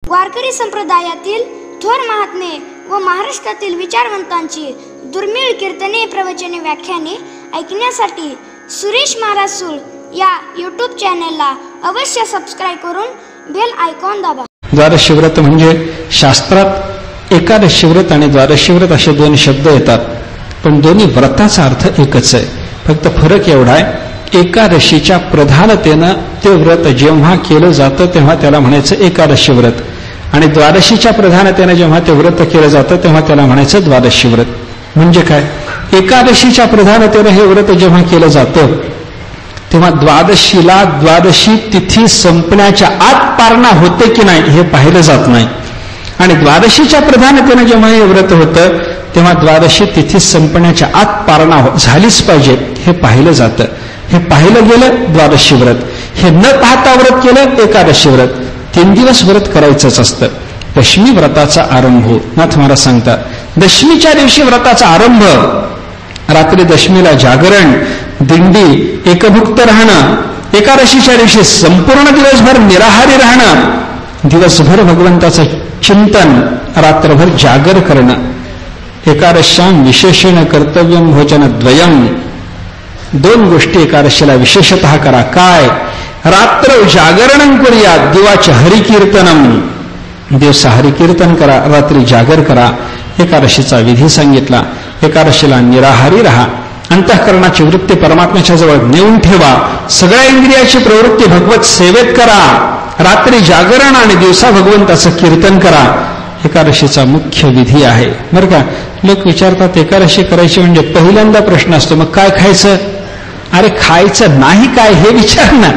वारकरी संप्रदायातील थोर महात्मे व महाराष्ट्रातील विचारवंतांची दुर्मिळ कीर्तने, प्रवचने, व्याख्याने ऐकण्यासाठी सुरेश महाराज सूळ या यूट्यूब चॅनेलला अवश्य सबस्क्राईब करून बेल आयकॉन दाबा. द्वादशी व्रत म्हणजे शास्त्रात एकादशी व्रत आणि द्वादशी व्रत असे दोन शब्द येतात, पण दोन्ही व्रताचा अर्थ एकच आहे. फक्त फरक एवढा आहे, एकादशीच्या प्रधानतेनं ते व्रत जेव्हा केलं जातं तेव्हा त्याला म्हणायचं एकादशी व्रत, आणि द्वादशीच्या प्रधानतेनं जेव्हा ते व्रत केलं जातं तेव्हा त्याला म्हणायचं द्वादशी व्रत. म्हणजे काय, एकादशीच्या प्रधानतेनं हे व्रत जेव्हा केलं जातं तेव्हा द्वादशीला द्वादशी तिथी संपण्याच्या आत पारणा होते की नाही हे पाहिलं जात नाही, आणि द्वादशीच्या प्रधानतेनं जेव्हा हे व्रत होतं तेव्हा द्वादशी तिथी संपण्याच्या आत पारणा झालीच पाहिजे हे पाहिलं जातं. हे पाहिलं गेलं द्वादशी व्रत, हे न पाहता व्रत केलं एकादशी व्रत. 3 दिवस व्रत करायचंच असतं. दशमी व्रताचा आरंभ नाथ महाराज सांगतात. दशमीच्या दिवशी व्रताचा आरंभ, रात्री दशमीला जागरण, दिंडी, एकभुक्त राहणं, एकादशीच्या दिवशी संपूर्ण दिवसभर निराहारी राहणं, दिवसभर भगवंताचं चिंतन, रात्रभर जागर करणं. एकादश्याम विशेषण कर्तव्यम भोजन द्वयम, 2 गोष्टी एकादशीला विशेषतः करा. काय, रात्र जागरण करूया, दिवाचे हरिकीर्तनम, दिवसा हरिकीर्तन करा, रात्री जागर करा. एकादशीचा विधी सांगितला. एकादशीला निराहारी राहा, अंतःकरणाची वृत्ती परमात्म्याच्या जवळ नेऊन ठेवा, सगळ्या इंद्रियाची प्रवृत्ती भगवत सेवेत करा, रात्री जागरण आणि दिवसा भगवंताचं कीर्तन करा. एकादशीचा मुख्य विधी आहे बरं का. लोक विचारतात एकादशी करायची म्हणजे पहिल्यांदा प्रश्न असतो मग काय खायचं. अरे खायचं नाही काय हे विचार ना,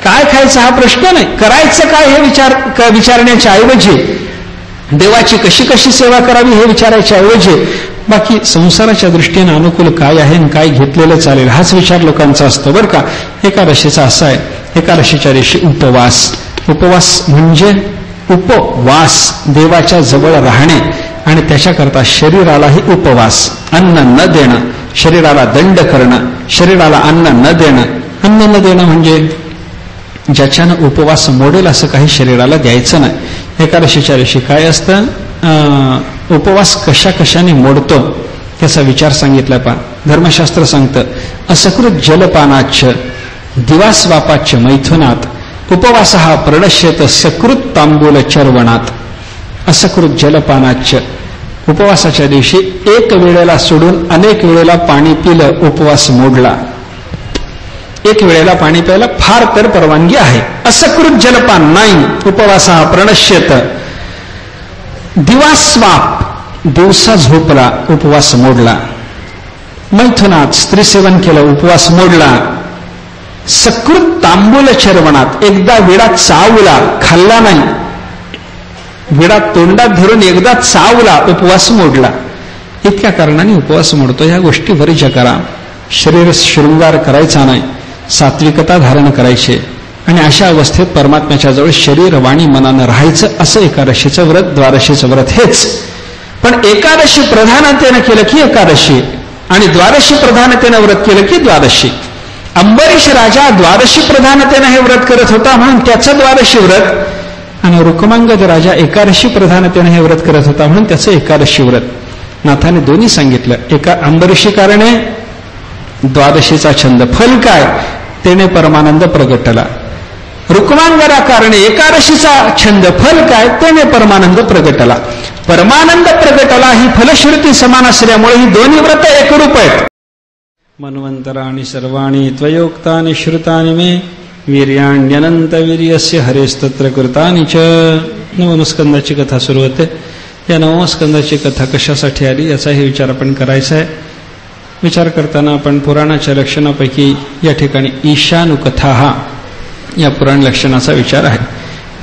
काय खायचं हा प्रश्न नाही, करायचं काय हे विचारण्याच्या ऐवजी, देवाची कशी कशी सेवा करावी हे विचारायच्या ऐवजी बाकी संसाराच्या दृष्टीने अनुकूल काय आहे आणि काय घेतलेलं चालेल हाच विचार लोकांचा असतो बरं का. एकादशीचा असा आहे, एकादशीच्या दिवशी उपवास. उपवास म्हणजे उपवास, देवाच्या जवळ राहणे, आणि त्याच्याकरता शरीरालाही उपवास, अन्न न देणं, शरीराला दंड करणं, शरीराला अन्न न देणं. अन्न न देणं म्हणजे ज्याच्यानं उपवास मोडेल असं काही शरीराला द्यायचं नाही. एकादशीच्या दिवशी काय असतं, उपवास कशा कशाने मोडतो त्याचा विचार सांगितला. पा धर्मशास्त्र सांगतं, असकृत जलपानाच्च दिवास्वापाच्च मैथुनात उपवास हा प्रणश्यत सकृत तांबूल चर्वणात. असकृत जलपानाच्च, उपवासाच्या दिवशी एक वेळेला सोडून अनेक वेळेला पाणी पिलं उपवास मोडला. एक वेळेला पाणी प्यायला फार तर परवानगी आहे, असकृत जलपान नाही. उपवास हा प्रणश्यत, दिवास्वाप, दिवसा झोपला उपवास मोडला. मैथुनात, स्त्रीसेवन केलं उपवास मोडला. सकृत तांबूल चर्वणात, एकदा विडा चावला, खाल्ला नाही, विडा तोंडात धरून एकदा चावला उपवास मोडला. इतक्या कारणाने उपवास मोडतो. या गोष्टी वर्ज्य करा. शरीर शृंगार करायचा नाही, सात्विकता धारण करायचे, आणि अशा अवस्थेत परमात्म्याच्या जवळ शरीर वाणी मनानं राहायचं. असं एकादशीचं व्रत, द्वादशीचं व्रत हेच. पण एकादशी प्रधानतेनं केलं की एकादशी, आणि द्वादशी प्रधानतेनं व्रत केलं की द्वादशी. अंबरीश राजा द्वादशी प्रधानतेनं हे व्रत करत होता म्हणून त्याचं द्वादशी व्रत, आणि रुक्मांगद राजा एकादशी प्रधानतेनं हे व्रत करत होता म्हणून त्याचं एकादशी व्रत. नाथाने दोन्ही सांगितलं. एका अंबरीशी कारणे द्वादशीचा छंद, फल काय, तेने परमानंद प्रगटला. रुक्मांगदा कारणे एकादशीचा छंद, फल काय, तेने परमानंद प्रगटला. परमानंद प्रगटला ही फलश्रुती समान असल्यामुळे ही दोन्ही व्रत एकरूप आहेत. मन्वंतराणि सर्वाणि त्वयोक्तानि श्रुतानि मे वीर्याण्यनंत वीर्यस्य हरेस्तत्र कृतानि च. नवमस्कंदाची कथा सुरू होते. या नवमस्कंदाची कथा कशासाठी आली याचाही विचार आपण करायचा आहे. विचार करताना आपण पुराणाच्या लक्षणापैकी या ठिकाणी ईशानुकथा हा या पुराण लक्षणाचा विचार आहे.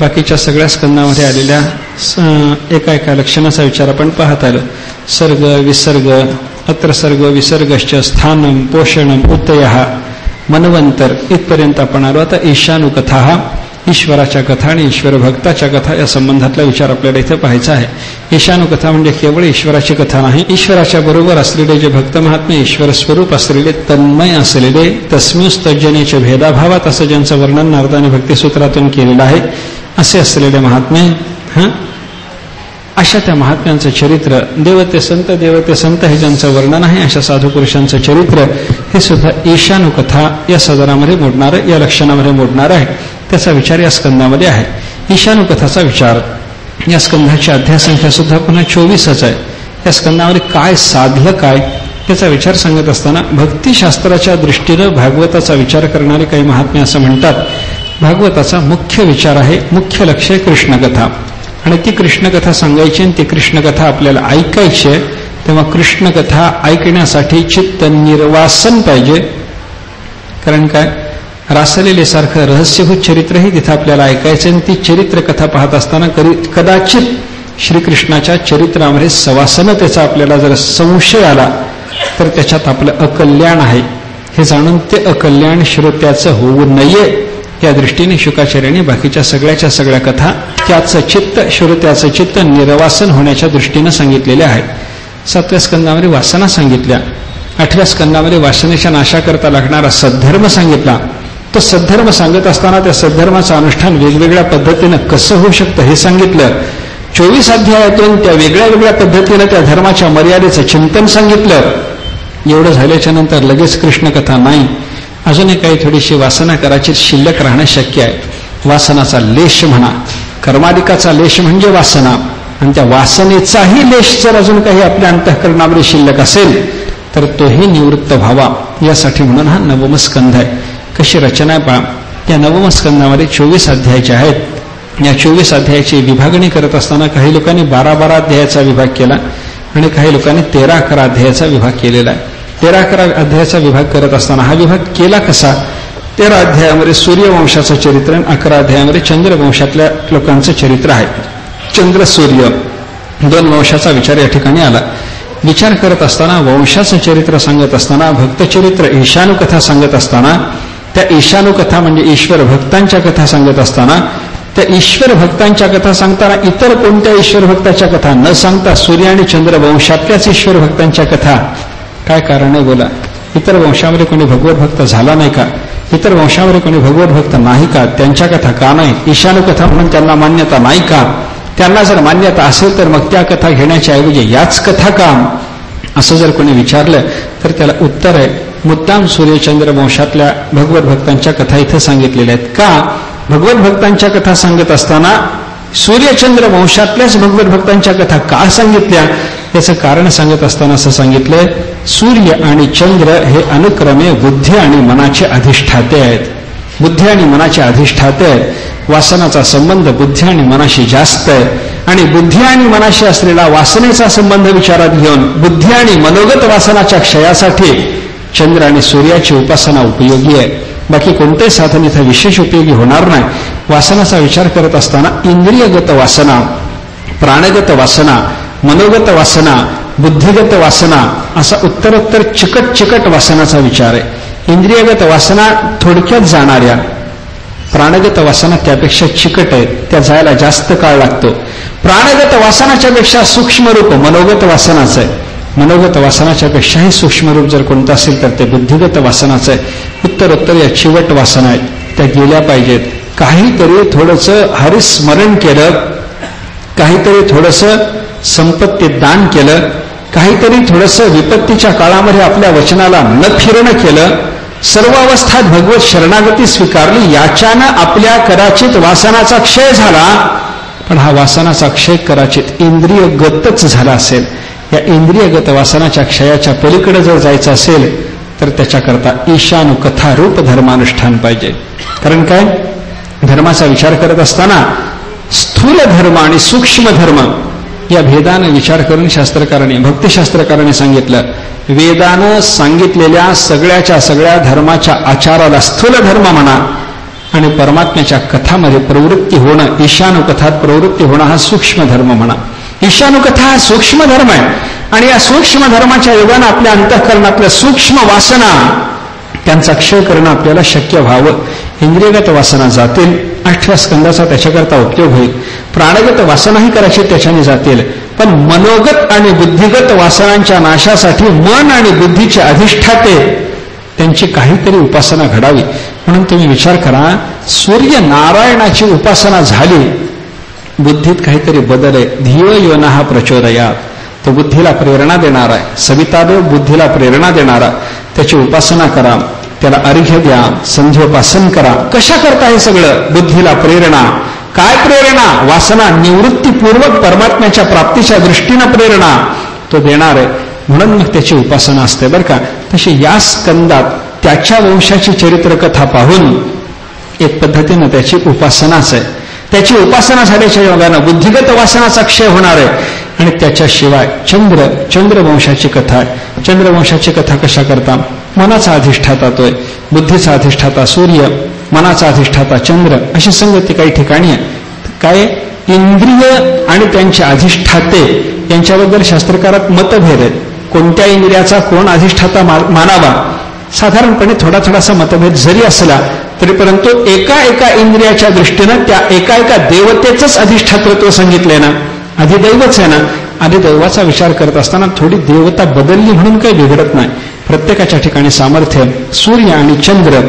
बाकीच्या सगळ्या स्कंदामध्ये आलेल्या एका एका लक्षणाचा विचार आपण पाहत आलो. सर्ग, विसर्ग, अत्र सर्ग विसर्गश्च, स्थानम, पोषणम, उत्तयः, मनवंतर इथपर्यंत आपण आलो. आता ईशानुकथा हा ईश्वराच्या कथा आणि ईश्वर भक्ताच्या कथा या संबंधातला विचार आपल्याला इथे पाहायचा आहे. ईशानुकथा म्हणजे केवळ ईश्वराची कथा नाही, ईश्वराच्या बरोबर असलेले जे भक्त महात्मे, ईश्वर स्वरूप असलेले, तन्मय असलेले, तस्मिंस्तज्जनेचे भेदाभावात असं ज्यांचं वर्णन नारदाने भक्तिसूत्रातून केलेलं आहे असे असलेले महात्मे अशा त्या महात्म्यांचं चरित्र, देवते संत हे ज्यांचं वर्णन आहे अशा साधू पुरुषांचं चरित्र हे सुद्धा ईशानुकथा या सदरामध्ये मोडणारं, या लक्षणामध्ये मोडणारं आहे. त्याचा विचार या स्कंदामध्ये आहे. ईशानुकथाचा विचार, या स्कंधाची अध्यायसंख्या सुद्धा पुन्हा 24च आहे. या स्कंदामध्ये काय साधलं काय याचा विचार सांगत असताना भक्तिशास्त्राच्या दृष्टीनं भागवताचा विचार करणारे काही महात्मे असं म्हणतात, भागवताचा मुख्य विचार आहे, मुख्य लक्ष आहे कृष्णकथा. आणि ती कृष्णकथा सांगायची आणि ती कृष्णकथा आपल्याला ऐकायची आहे. तेव्हा कृष्णकथा ऐकण्यासाठी चित्त निर्वासन पाहिजे. कारण काय, रासलीलेसारखं रहस्यभूत चरित्रही तिथं आपल्याला ऐकायचं आणि ती चरित्रकथा पाहत असताना कदाचित श्रीकृष्णाच्या चरित्रामध्ये सवासनतेचा आपल्याला जर संशय आला तर त्याच्यात आपलं अकल्याण आहे हे जाणून ते अकल्याण श्रोत्याचं होऊ नये या दृष्टीने शुकाचार्यांनी बाकीच्या सगळ्या कथा त्याचं चित्त, श्रोत्याचं चित्त निर्वासन होण्याच्या दृष्टीनं सांगितलेल्या आहेत. 7व्या स्कंदामध्ये वासना सांगितल्या. 8व्या स्कंदामध्ये वासनेच्या नाशाकरता लागणारा सद्धर्म सांगितला. तो सद्धर्म सांगत असताना त्या सद्धर्माचं अनुष्ठान वेगवेगळ्या पद्धतीनं कसं होऊ शकतं हे सांगितलं. 24 अध्यायातून त्या वेगळ्या पद्धतीनं त्या धर्माच्या मर्यादेचं चिंतन सांगितलं. एवढं झाल्याच्या नंतर लगेच कृष्णकथा नाही, अजूनही काही थोडीशी वासना कदाचित शिल्लक राहणं शक्य आहे. वासनाचा लेश म्हणा, कर्माधिकाचा लेश म्हणजे वासना, आणि त्या वासनेचाही लेश जर अजून काही आपल्या अंतःकरणामध्ये शिल्लक असेल तर तोही निवृत्त व्हावा, यासाठी म्हणून हा 9वा स्कंध आहे. कशी रचना आहे पहा. या 9व्या स्कंदामध्ये 24 अध्यायाचे आहेत. या 24 अध्यायाची विभागणी करत असताना काही लोकांनी 12 अध्यायाचा विभाग केला आणि काही लोकांनी 13-11 अध्यायाचा विभाग केलेला आहे. 13-11 अध्यायाचा विभाग करत असताना हा विभाग केला कसा, 13 अध्यायामध्ये सूर्यवंशाचं चरित्र आणि 11 अध्यायामध्ये चंद्रवंशातल्या लोकांचं चरित्र आहे. चंद्र सूर्य 2 वंशाचा विचार या ठिकाणी आला. विचार करत असताना वंशाचं चरित्र सांगत असताना, भक्तचरित्र ईशानुकथा सांगत असताना, त्या ईशानुकथा म्हणजे ईश्वर भक्तांच्या कथा सांगत असताना, त्या ईश्वर भक्तांच्या कथा सांगताना इतर कोणत्या ईश्वर भक्ताच्या कथा न सांगता सूर्य आणि चंद्र वंशातल्याच ईश्वर भक्तांच्या कथा, काय कारण आहे बोला? इतर वंशामध्ये कोणी भगवत भक्त झाला नाही का? इतर वंशामध्ये कोणी भगवत भक्त नाही का? त्यांच्या कथा का नाही? ईशानुकथा म्हणून त्यांना मान्यता नाही का? त्यांना जर मान्यता असेल तर मग त्या कथा घेण्याच्या ऐवजी याच कथा का, असं जर कोणी विचारलं तर त्याला उत्तर आहे, मुद्दाम सूर्यचंद्र वंशातल्या भगवत भक्तांच्या कथा इथं सांगितलेल्या आहेत. का? भगवत भक्तांच्या कथा सांगत असताना सूर्यचंद्र वंशातल्याच भगवत भक्तांच्या कथा का सांगितल्या याचं कारण सांगत असताना असं सांगितलंय, सूर्य आणि चंद्र हे अनुक्रमे बुद्धी आणि मनाचे अधिष्ठाते आहेत. बुद्धी आणि मनाचे अधिष्ठाते आहेत. वासनाचा संबंध बुद्धी आणि मनाशी जास्त आहे आणि बुद्धी आणि मनाशी असलेला वासनेचा संबंध विचारात घेऊन बुद्धी आणि मनोगत वासनाच्या क्षयासाठी चंद्र आणि सूर्याची उपासना उपयोगी आहे. बाकी कोणतेही साधन इथं विशेष उपयोगी होणार नाही. वासनाचा विचार करत असताना इंद्रियगत वासना, प्राणगत वासना, मनोगत वासना, बुद्धिगत वासना असा उत्तरोत्तर चिकट वासनाचा विचार आहे. इंद्रियगत वासना थोडक्यात जाणाऱ्या, प्राणगत वासना त्यापेक्षा चिकट आहेत, त्या जायला जास्त काळ लागतो. प्राणगत वासनाच्या पेक्षा सूक्ष्म रूप मनोगत वासनाचं आहे. मनोगत वासनाच्या पेक्षाही सूक्ष्म रूप जर कोणतं असेल तर ते बुद्धिगत वासनाचं आहे. उत्तरोत्तर या चिवट वासना आहेत, त्या गेल्या पाहिजेत. काहीतरी थोडंसं हरिस्मरण केलं, काहीतरी थोडंसं संपत्ती दान केलं, काहीतरी थोडंसं विपत्तीच्या काळामध्ये आपल्या वचनाला न फिरणं केलं, सर्व अवस्थात भगवत शरणागती स्वीकारली, याच्यानं आपल्या कदाचित वासनाचा क्षय झाला. पण हा वासनाचा क्षय कदाचित इंद्रियगतच झाला असेल. या इंद्रियगत वासनाच्या क्षयाच्या पलीकडे जर जायचं असेल तर त्याच्याकरता ईशानुकथा रूप धर्मानुष्ठान पाहिजे. कारण काय, धर्माचा विचार करत असताना स्थूल धर्म आणि सूक्ष्म धर्म या भेदाने विचार करून शास्त्रकारांनी, भक्तिशास्त्रकारांनी सांगितलं, वेदानं सांगितलेल्या सगळ्या धर्माच्या आचाराला स्थूल धर्म म्हणा आणि परमात्म्याच्या कथामध्ये प्रवृत्ती होणं, ईशानुकथात प्रवृत्ती होणं हा सूक्ष्म धर्म म्हणा. ईशानुकथा हा सूक्ष्म धर्म आहे आणि या सूक्ष्म धर्माच्या योगानं आपल्या अंतःकरणातल्या सूक्ष्म वासना त्यांचा क्षय करणं आपल्याला शक्य व्हावं. इंद्रियगत वासना जातील, 8व्या स्कंदाचा त्याच्याकरता उपयोग होईल. प्राणगत वासनाही कदाचित त्याच्याने जातील, पण मनोगत आणि बुद्धिगत वासनांच्या नाशासाठी मन आणि बुद्धीचे अधिष्ठाते त्यांची काहीतरी उपासना घडावी. म्हणून तुम्ही विचार करा, सूर्यनारायणाची उपासना झाली, बुद्धीत काहीतरी बदल आहे. धियो योनः प्रचोदयात, तो बुद्धीला प्रेरणा देणार आहे. सवितादेव बुद्धीला प्रेरणा देणारा, त्याची उपासना करा, त्याला अर्घ्य द्या, संध्योपासन करा. कशा करता हे सगळं? बुद्धीला प्रेरणा. काय प्रेरणा? वासना निवृत्तीपूर्वक परमात्म्याच्या प्राप्तीच्या दृष्टीनं प्रेरणा तो देणार आहे. म्हणून मग त्याची उपासना असते बरं का. तशी या स्कंदात त्याच्या वंशाची चरित्रकथा पाहून एक पद्धतीनं त्याची उपासनाच आहे. त्याची उपासना झाल्याच्या योगानं बुद्धिगत वासनाचा क्षय होणार आहे. आणि त्याच्याशिवाय चंद्रवंशाची कथा आहे. चंद्रवंशाची कथा कशा करता? मनाचा अधिष्ठाता तोय, बुद्धीचा अधिष्ठाता सूर्य, मनाचा अधिष्ठाता चंद्र, अशी संगती काही ठिकाणी आहे. काय इंद्रिय आणि त्यांचे अधिष्ठाते यांच्याबद्दल शास्त्रकारात मतभेद आहेत. कोणत्या इंद्रियाचा कोण अधिष्ठाता मानावा, साधारणपणे थोडासा मतभेद जरी असला तरी परंतु एका इंद्रियाच्या दृष्टीनं त्या एका देवतेचंच अधिष्ठातृत्व सांगितलंय ना. अधिदैवच आहे ना. अधिदैवाचा विचार करत असताना थोडी देवता बदलली म्हणून काही बिघडत नाही. प्रत्येकाच्या ठिकाणी सामर्थ्य सूर्य आणि चंद्र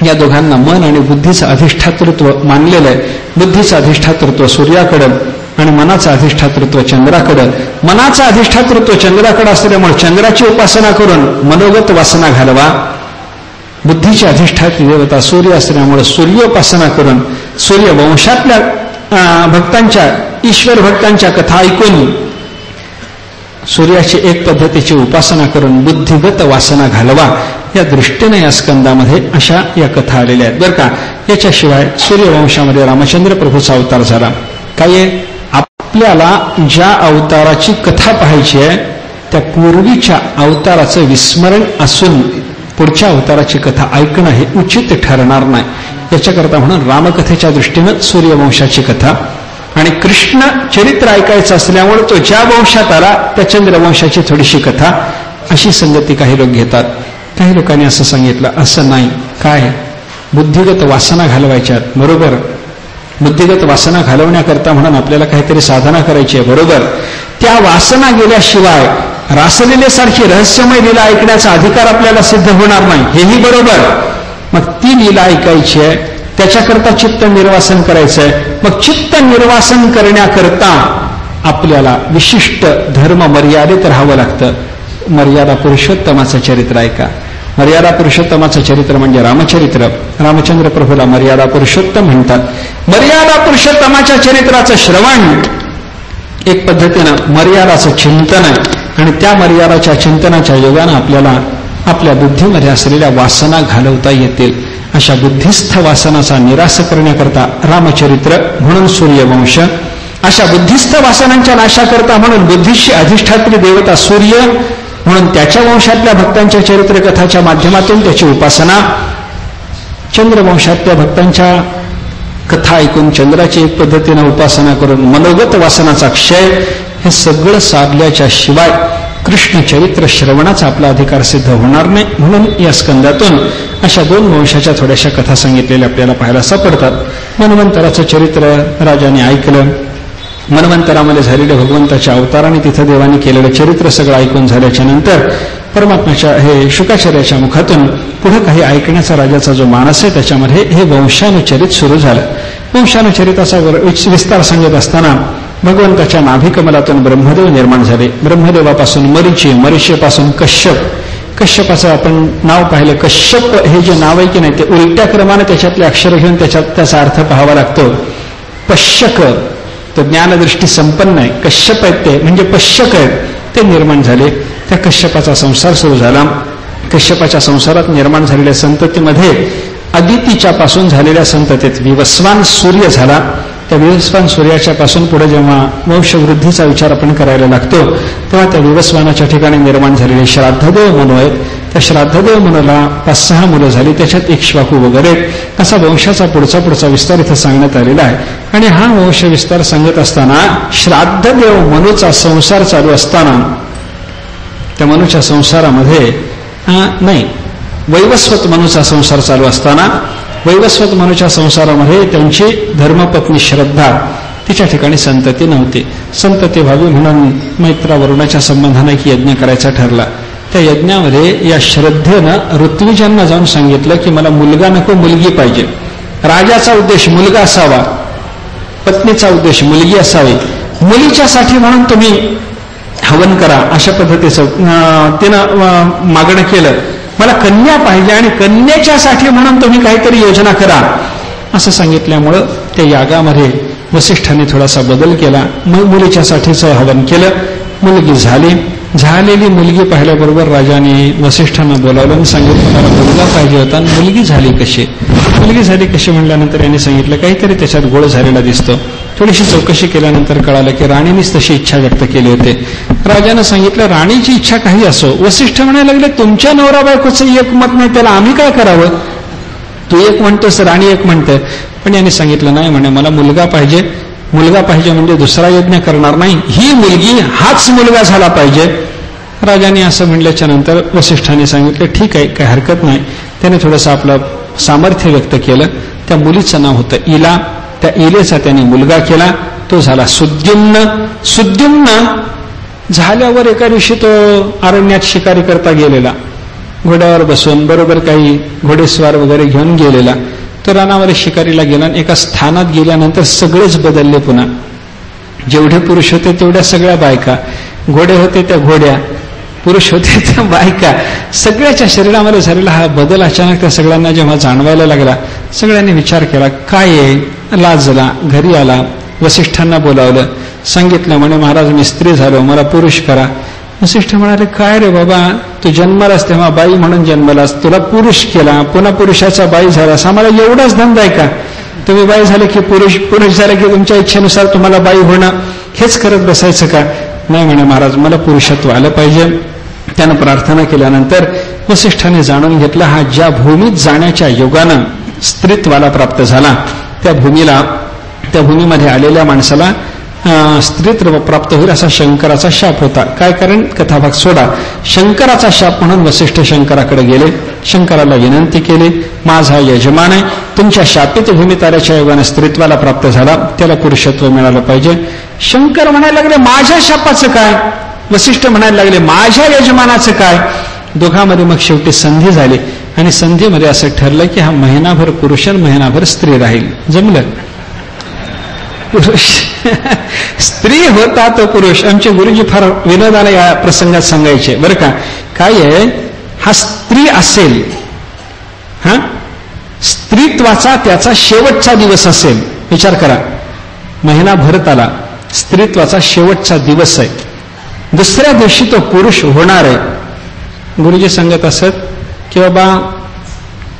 या दोघांना मन आणि बुद्धीचं अधिष्ठातृत्व मानलेलं आहे. बुद्धीचं अधिष्ठातृत्व सूर्याकडं आणि मनाचं अधिष्ठातृत्व चंद्राकडं. मनाचं अधिष्ठातृत्व चंद्राकडं असल्यामुळे चंद्राची उपासना करून मनोगत वासना घालवा. बुद्धीची अधिष्ठात्री देवता सूर्य असल्यामुळे सूर्योपासना करून सूर्यवंशातल्या भक्तांच्या, ईश्वर भक्तांच्या कथा ऐकून सूर्याची एक पद्धतीची उपासना करून बुद्धिगत वासना घालवा. या दृष्टीने या स्कंदामध्ये अशा या कथा आलेल्या आहेत बरं का. याच्याशिवाय सूर्यवंशामध्ये रामचंद्र प्रभूचा अवतार झाला. काय आपल्याला ज्या अवताराची कथा पाहायची आहे त्या पूर्वीच्या अवताराचं विस्मरण असून पुढच्या अवताराची कथा ऐकणं हे उचित ठरणार नाही. याच्याकरता म्हणून रामकथेच्या दृष्टीनं सूर्यवंशाची कथा आणि कृष्ण चरित्र ऐकायचं असल्यामुळे तो ज्या वंशात आला त्या चंद्रवंशाची थोडीशी कथा, अशी संगती काही लोक घेतात. काही लोकांनी असं सांगितलं, असं नाही. काय? बुद्धिगत वासना घालवायच्यात, बरोबर. बुद्धिगत वासना घालवण्याकरता म्हणून आपल्याला काहीतरी साधना करायची आहे, बरोबर. त्या वासना गेल्याशिवाय रासलीलेसारखी रहस्यमय लीला ऐकण्याचा अधिकार आपल्याला सिद्ध होणार नाही, हेही बरोबर. मग ती लीला ऐकायची आहे, त्याच्याकरता चित्त निर्वासन करायचं आहे. मग चित्त निर्वासन करण्याकरता आपल्याला विशिष्ट धर्म मर्यादेत राहावं लागतं. मर्यादा पुरुषोत्तमाचं चरित्र ऐका. मर्यादा पुरुषोत्तमाचं चरित्र म्हणजे रामचरित्र. रामचंद्र प्रभूला मर्यादा पुरुषोत्तम म्हणतात. मर्यादा पुरुषोत्तमाच्या चरित्राचं श्रवण एक पद्धतीनं मर्यादाचं चिंतन आहे. आणि त्या मर्यादाच्या चिंतनाच्या योगानं आपल्याला आपल्या बुद्धीमध्ये असलेल्या वासना घालवता येतील. अशा बुद्धिस्थ वासनाचा निराश करण्याकरता रामचरित्र म्हणून सूर्यवंश. अशा बुद्धिस्थ वासनांच्या नाशाकरता म्हणून बुद्धीशी अधिष्ठात्री देवता सूर्य म्हणून त्याच्या वंशातल्या भक्तांच्या चरित्रकथाच्या माध्यमातून त्याची उपासना. चंद्रवंशातल्या भक्तांच्या कथा ऐकून चंद्राची एक पद्धतीनं उपासना करून मनोगत वासनाचा क्षय. हे सगळं साधल्याच्या शिवाय कृष्ण चरित्र श्रवणाचा आपला अधिकार सिद्ध होणार नाही. म्हणून या स्कंदातून अशा दोन वंशाच्या थोड्याशा कथा सांगितलेल्या आपल्याला पाहायला सापडतात. मन्वंतराचं चरित्र राजाने ऐकलं. मन्वंतरामध्ये झालेल्या भगवंताच्या अवताराने तिथं देवाने केलेलं चरित्र सगळं ऐकून झाल्याच्या नंतर परमात्म्याच्या हे शुकाचार्याच्या मुखातून पुढे काही ऐकण्याचा राजाचा जो मानस आहे त्याच्यामध्ये हे वंशानुचरित सुरू झालं. वंशानुचरिताचा विस्तार सांगत असताना भगवंताच्या नाभिकमलातून ब्रह्मदेव निर्माण झाले. ब्रह्मदेवापासून मरीची, मरीचीपासून कश्यप. कश्यपाचं आपण नाव पाहिलं. कश्यप हे जे नाव आहे की नाही ते उलट्या क्रमाने त्याच्यातले अक्षर घेऊन त्याचा अर्थ पाहावा लागतो. पश्यक तो ज्ञानदृष्टी संपन्न आहे. कश्यप आहेत ते म्हणजे पश्यक आहेत, ते निर्माण झाले. त्या कश्यपाचा संसार सुरू झाला. कश्यपाच्या संसारात निर्माण झालेल्या संततीमध्ये अदितीच्या पासून झालेल्या संततीत विवस्वान सूर्य झाला. त्या विवस्वान सूर्याच्या पासून पुढे जेव्हा वंशवृद्धीचा विचार आपण करायला लागतो तेव्हा त्या विवस्वानाच्या ठिकाणी निर्माण झालेले श्राद्धदेव मनु आहेत. त्या श्राद्धदेव मनुला 5-6 मुलं झाली, त्याच्यात इक्ष्वाकू वगैरे. असा वंशाचा पुढचा विस्तार इथं सांगण्यात आलेला आहे. आणि हा वंश विस्तार सांगत असताना श्राद्धदेव मनुचा संसार चालू असताना त्या मनुच्या संसारामध्ये नाही वैवस्वत मनुचा संसार चालू असताना वैवस्वत मनुच्या संसारामध्ये त्यांची धर्मपत्नी श्रद्धा तिच्या ठिकाणी संतती नव्हती. संतती व्हावी म्हणून मैत्रावरुणाच्या संबंधाने एक यज्ञ करायचा ठरला. त्या यज्ञामध्ये या श्रद्धेनं ऋत्विजांना जाऊन सांगितलं की मला मुलगा नको, मुलगी पाहिजे. राजाचा उद्देश मुलगा असावा. पत्नीचा उद्देश मुलगी असावी, मुलीच्यासाठी म्हणून तुम्ही हवन करा, अशा पद्धतीचं तिनं मागणं केलं. मला कन्या पाहिजे आणि कन्येच्यासाठी म्हणून तुम्ही काहीतरी योजना करा असं सांगितल्यामुळं त्या यागामध्ये वसिष्ठाने थोडासा बदल केला. मग मुलीच्यासाठीच हवन केलं. मुलगी झालेली मुलगी पाहिल्याबरोबर राजाने वसिष्ठांना बोलावलं आणि सांगितलं मला मुलगा पाहिजे होता. मुलगी झाली कशी म्हणल्यानंतर यांनी सांगितलं काहीतरी त्याच्यात गोळ झालेला दिसतो. थोडीशी चौकशी केल्यानंतर कळालं की राणीनेच तशी इच्छा व्यक्त केली होती. राजानं सांगितलं राणीची इच्छा काही असो. वसिष्ठ म्हणायला लागले तुमच्या नवरा बायकोचं एक मत नाही, त्याला आम्ही काय करावं? तू एक म्हणतोस, राणी एक म्हणते. पण यांनी सांगितलं नाही म्हणे मला मुलगा पाहिजे म्हणजे दुसरा यज्ञ करणार नाही, ही मुलगी हाच मुलगा झाला पाहिजे. राजाने असं म्हणल्याच्या नंतर वसिष्ठाने सांगितलं ठीक आहे, काही हरकत नाही. त्याने थोडंसं आपलं सामर्थ्य व्यक्त केलं. त्या मुलीचं नाव होतं इला. त्या इलेचा त्याने मुलगा केला, तो झाला सुद्युम्न. झाल्यावर एका दिवशी तो अरण्यात शिकारी करता गेलेला, घोड्यावर बसून, बरोबर काही घोडेस्वार वगैरे घेऊन गेलेला. तो रानामध्ये शिकारीला गेला. एका स्थानात गेल्यानंतर सगळेच बदलले. पुन्हा जेवढे पुरुष होते तेवढ्या सगळ्या बायका, घोडे होते त्या घोड्या, पुरुष होते त्या बायका, सगळ्याच्या शरीरामध्ये झालेला हा बदल अचानक त्या सगळ्यांना जेव्हा जाणवायला लागला, सगळ्यांनी विचार केला काय आहे. लाजला, घरी आला, वसिष्ठांना बोलावलं, सांगितलं म्हणे महाराज मी स्त्री झालो, मला पुरुष करा. वसिष्ठ म्हणाले काय रे बाबा, तू जन्मालास तेव्हा बाई म्हणून जन्मलास, तुला पुरुष केला, पुन्हा पुरुषाचा बाई झालास, आम्हाला एवढाच धंदा आहे का? तुम्ही बाई झाले की पुरुष झाले की तुमच्या इच्छेनुसार तुम्हाला बाई होणं हेच करत बसायचं का? नाही म्हणे महाराज मला पुरुषत्व आलं पाहिजे. त्यानं प्रार्थना केल्यानंतर वसिष्ठाने जाणून घेतलं हा ज्या भूमीत जाण्याच्या योगानं स्त्रीत्वाला प्राप्त झाला, त्या भूमीमध्ये आलेल्या माणसाला स्त्रीत्व प्राप्त होईल असा शंकराचा शाप होता. काय कारण कथाभाग सोडा. शंकराचा शाप म्हणून वसिष्ठ शंकराकडे गेले, शंकराला विनंती केली माझा यजमान आहे, तुमच्या शापित भूमीत आल्याच्या योगाने स्त्रीत्वाला प्राप्त झाला, त्याला पुरुषत्व मिळालं पाहिजे. शंकर म्हणायला लागले माझ्या शापाचं काय? वसिष्ठ म्हणायला लागले माझ्या यजमानाचं काय? दोघांमध्ये मग शेवटी संधी झाली आणि संधीमध्ये असं ठरलं की हा महिनाभर पुरुष आणि महिनाभर स्त्री राहील. जमलं. पुरुष स्त्री होता तो पुरुष. आमचे गुरुजी फार विनोदाने या प्रसंगात सांगायचे बरं का. काय आहे हा स्त्री असेल, हा स्त्रीत्वाचा त्याचा शेवटचा दिवस असेल. विचार करा महिनाभर आला, स्त्रीत्वाचा शेवटचा दिवस आहे, दुसऱ्या दिवशी तो पुरुष होणार आहे. गुरुजी सांगत असत की बाबा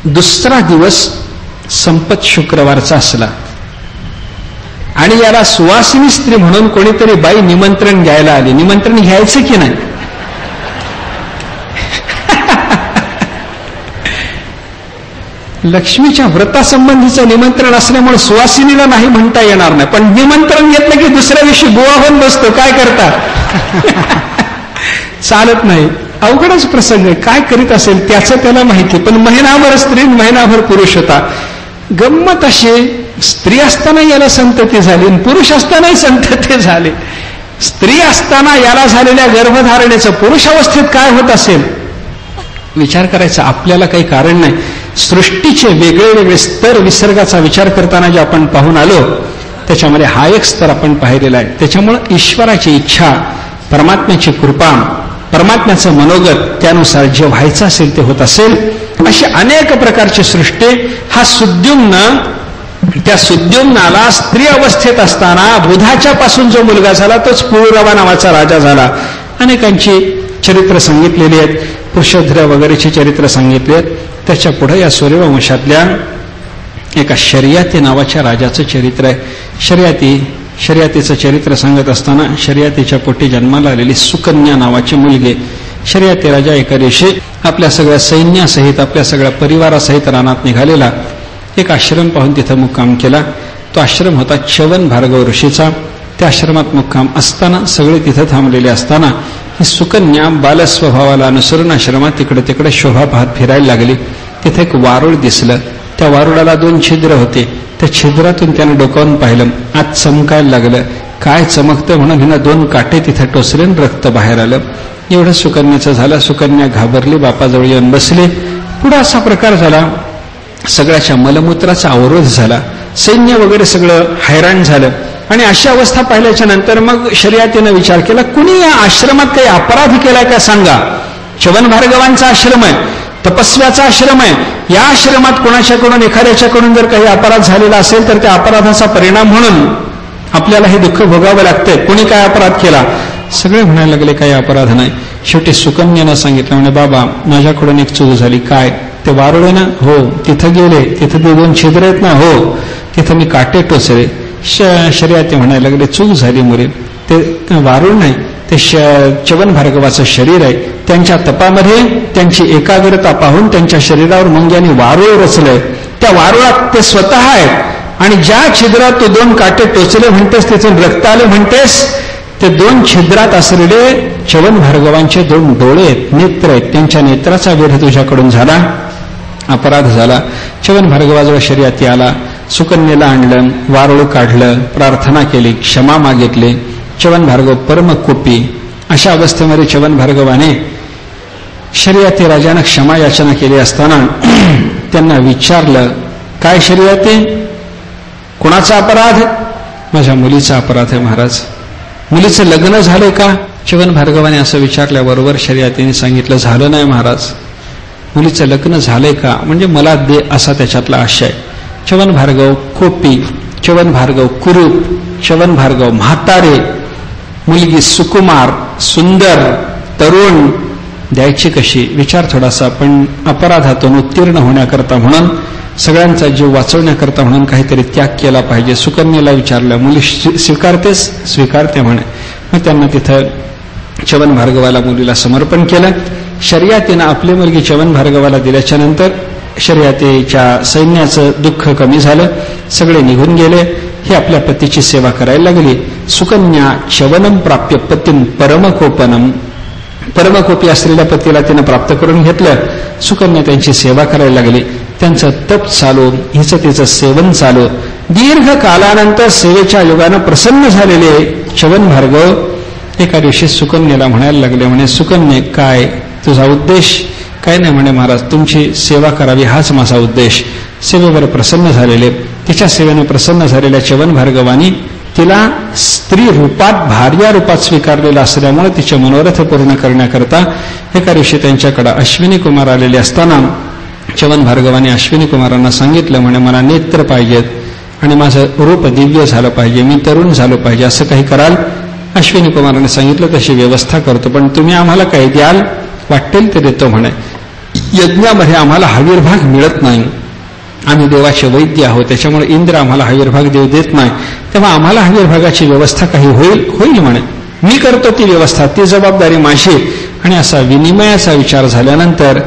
दुसरा दिवस संपत शुक्रवारचा असला आणि याला सुवासिनी स्त्री म्हणून कोणीतरी बाई निमंत्रण घ्यायला आली, निमंत्रण घ्यायचं की नाही? लक्ष्मीच्या व्रतासंबंधीचं निमंत्रण असल्यामुळे सुवासिनीला नाही म्हणता येणार नाही, पण निमंत्रण घेतलं की दुसऱ्या दिवशी बुवा होऊन बसतो. काय करता? चालत नाही. अवघडच प्रसंग आहे. काय करीत असेल त्याचं त्याला माहिती. पण महिनाभर स्त्री महिनाभर पुरुष होता. गंमत अशी स्त्री असताना याला संतती झाली, पुरुष असतानाही संतती झाली. स्त्री असताना याला झालेल्या गर्भधारणेचं पुरुष अवस्थेत काय होत असेल विचार करायचा आपल्याला काही कारण नाही. सृष्टीचे वेगळे वेगळे स्तर विसर्गाचा विचार करताना जे आपण पाहून आलो त्याच्यामध्ये हा एक स्तर आपण पाहिलेला आहे. त्याच्यामुळे ईश्वराची इच्छा, परमात्म्याची कृपा, परमात्म्याचं मनोगत त्यानुसार जे व्हायचं असेल ते होत असेल. अशी अनेक प्रकारची सृष्टी. हा सुद्युम्न, त्या सुद्युम्नाला स्त्री अवस्थेत असताना बुधाच्या पासून जो मुलगा झाला तोच पुरुरवा नावाचा राजा झाला. अनेकांची चरित्र सांगितलेली आहेत, पुरुषोद्धर वगैरेची चरित्र सांगितली आहेत. त्याच्या पुढे या सूर्यवंशातल्या एका शर्याती नावाच्या राजाचं चरित्र आहे. शर्यातीचं चरित्र सांगत असताना शर्यातीच्या पोटी जन्माला आलेली सुकन्या नावाची मुलगी. शर्याती राजा एका दिवशी आपल्या सगळ्या सैन्यासहित आपल्या सगळ्या परिवारासहित रानात निघालेला. एक आश्रम पाहून तिथं मुक्काम केला. तो आश्रम होता च्यवन भार्गव ऋषीचा. त्या आश्रमात मुक्काम असताना सगळे तिथं थांबलेले असताना ही सुकन्या बालस्वभावाला अनुसरून आश्रमात तिकडे तिकडे शोभा पाहत फिरायला लागली. तिथे एक वारुळ दिसलं. त्या वारुळाला 2 छिद्र होते. त्या छिद्रातून त्यानं डोकावून पाहिलं. आत चमकायला लागलं. काय चमकतं म्हणून हिनं 2 काटे तिथे टोचले, रक्त बाहेर आलं. एवढं सुकन्याचं झालं. सुकन्या घाबरली, बापाजवळ येऊन बसली. पुढे असा प्रकार झाला, सगळ्याच्या मलमूत्राचा अवरोध झाला. सैन्य वगैरे सगळं हैराण झालं. आणि अशी अवस्था पाहिल्याच्या नंतर मग शर्यतीनं विचार केला, कुणी या आश्रमात काही अपराध केलाय का सांगा. च्यवन भार्गवांचा आश्रम आहे, तपस्व्याचा आश्रम आहे. या आश्रमात कोणाच्याकडून एखाद्याच्याकडून जर काही अपराध झालेला असेल तर त्या अपराधाचा परिणाम म्हणून आपल्याला हे दुःख भोगावं लागतंय. कोणी काय अपराध केला? सगळे म्हणायला लागले काही अपराध नाही. शेवटी सुकन्यानं सांगितलं, म्हणे बाबा माझ्याकडून एक चूक झाली. काय? ते वारुळे ना? हो. तिथं गेले, तिथं ते 2 छिद्र आहेत ना? हो. तिथं मी काटे टोचले. शर्यती म्हणायला लागले चूक झाली मुली, ते वारुळ नाही, ते च्यवन भार्गवाचं शरीर आहे. त्यांच्या तपामध्ये त्यांची एकाग्रता पाहून त्यांच्या शरीरावर मुंग्यांनी वारुळ रचलंय. त्या वारुळात ते स्वतः आहेत आणि ज्या छिद्रात तू 2 काटे टोचले म्हणतेस, तिथून रक्त आले म्हणतेस, ते 2 छिद्रात असलेले च्यवन भार्गवांचे 2 डोळे आहेत, नेत्र आहेत. त्यांच्या नेत्राचा वेध तुझ्याकडून झाला, अपराध झाला. च्यवन भार्गवाजवळ शर्यती आला, सुकन्येला आणलं, वारुळ काढलं, प्रार्थना केली, क्षमा मागितली. च्यवन भार्गव परमकोपी. अशा अवस्थेमध्ये च्यवन भार्गवाने शर्यती राजानं क्षमा याचना केली असताना त्यांना विचारलं, काय शर्यती, कोणाचा अपराध? माझ्या मुलीचा अपराध आहे महाराज. मुलीचं लग्न झालंय का? च्यवन भार्गवाने असं विचारल्याबरोबर शर्यतीने सांगितलं, झालं नाही महाराज. मुलीचं लग्न झालंय का? म्हणजे मला दे असा त्याच्यातला आशय. च्यवन भार्गव कोपी, च्यवन भार्गव कुरूप, च्यवन भार्गव म्हातारे, मुलगी सुकुमार, सुंदर, तरुण, द्यायची कशी? विचार थोडासा. पण अपराधातून उत्तीर्ण होण्याकरता म्हणून, सगळ्यांचा जीव वाचवण्याकरता म्हणून काहीतरी त्याग केला पाहिजे. सुकन्येला विचारलं, मुली स्वीकारतेस? स्वीकारते म्हणे. मग त्यांना तिथं च्यवन भार्गवाला मुलीला समर्पण केलं. शर्यतीनं आपली मुलगी च्यवन भार्गवाला दिल्याच्या नंतर शर्यतीच्या सैन्याचं दुःख कमी झालं, सगळे निघून गेले. हे आपल्या पतीची सेवा करायला लागली. सुकन्या च्यवनम प्राप्य पतीम परमकोपनम, परमकोपी असलेल्या पतीला तिनं प्राप्त करून घेतलं. सुकन्या त्यांची सेवा करायला लागली. त्यांचं तप चालू, हिचं तिचं सेवन चालू. दीर्घ कालानंतर सेवेच्या योगानं प्रसन्न झालेले च्यवन भार्गव एका दिवशी सुकन्येला म्हणायला लागले, म्हणे सुकन्ये काय तुझा उद्देश? काय नाही म्हणे महाराज, तुमची सेवा करावी हाच माझा उद्देश. सेवेवर प्रसन्न झालेले, तिच्या सेवेने प्रसन्न झालेल्या च्यवन भार्गवानी तिला स्त्री रूपात, भार्या रूपात स्वीकारलेला असल्यामुळे तिचे मनोरथ पूर्ण करण्याकरता एका दिवशी त्यांच्याकडे अश्विनी कुमार आलेले असताना च्यवन भार्गवाने अश्विनी कुमारांना सांगितलं, म्हणे मला नेत्र पाहिजेत आणि माझं रूप दिव्य झालं पाहिजे, मी तरुण झालो पाहिजे, असं काही कराल? अश्विनी कुमाराने सांगितलं, तशी व्यवस्था करतो, पण तुम्ही आम्हाला काही द्याल? वाटेल ते देतो म्हणे. यज्ञामध्ये आम्हाला हविर्भाग मिळत नाही, आम्ही देवाचे वैद्य आहोत, त्याच्यामुळे इंद्र आम्हाला हविर्भाग देव देत नाही, तेव्हा आम्हाला हविर्भागाची व्यवस्था काही होईल म्हणे. मी करतो ती व्यवस्था, ती जबाबदारी माझी. आणि असा विनिमयाचा विचार झाल्यानंतर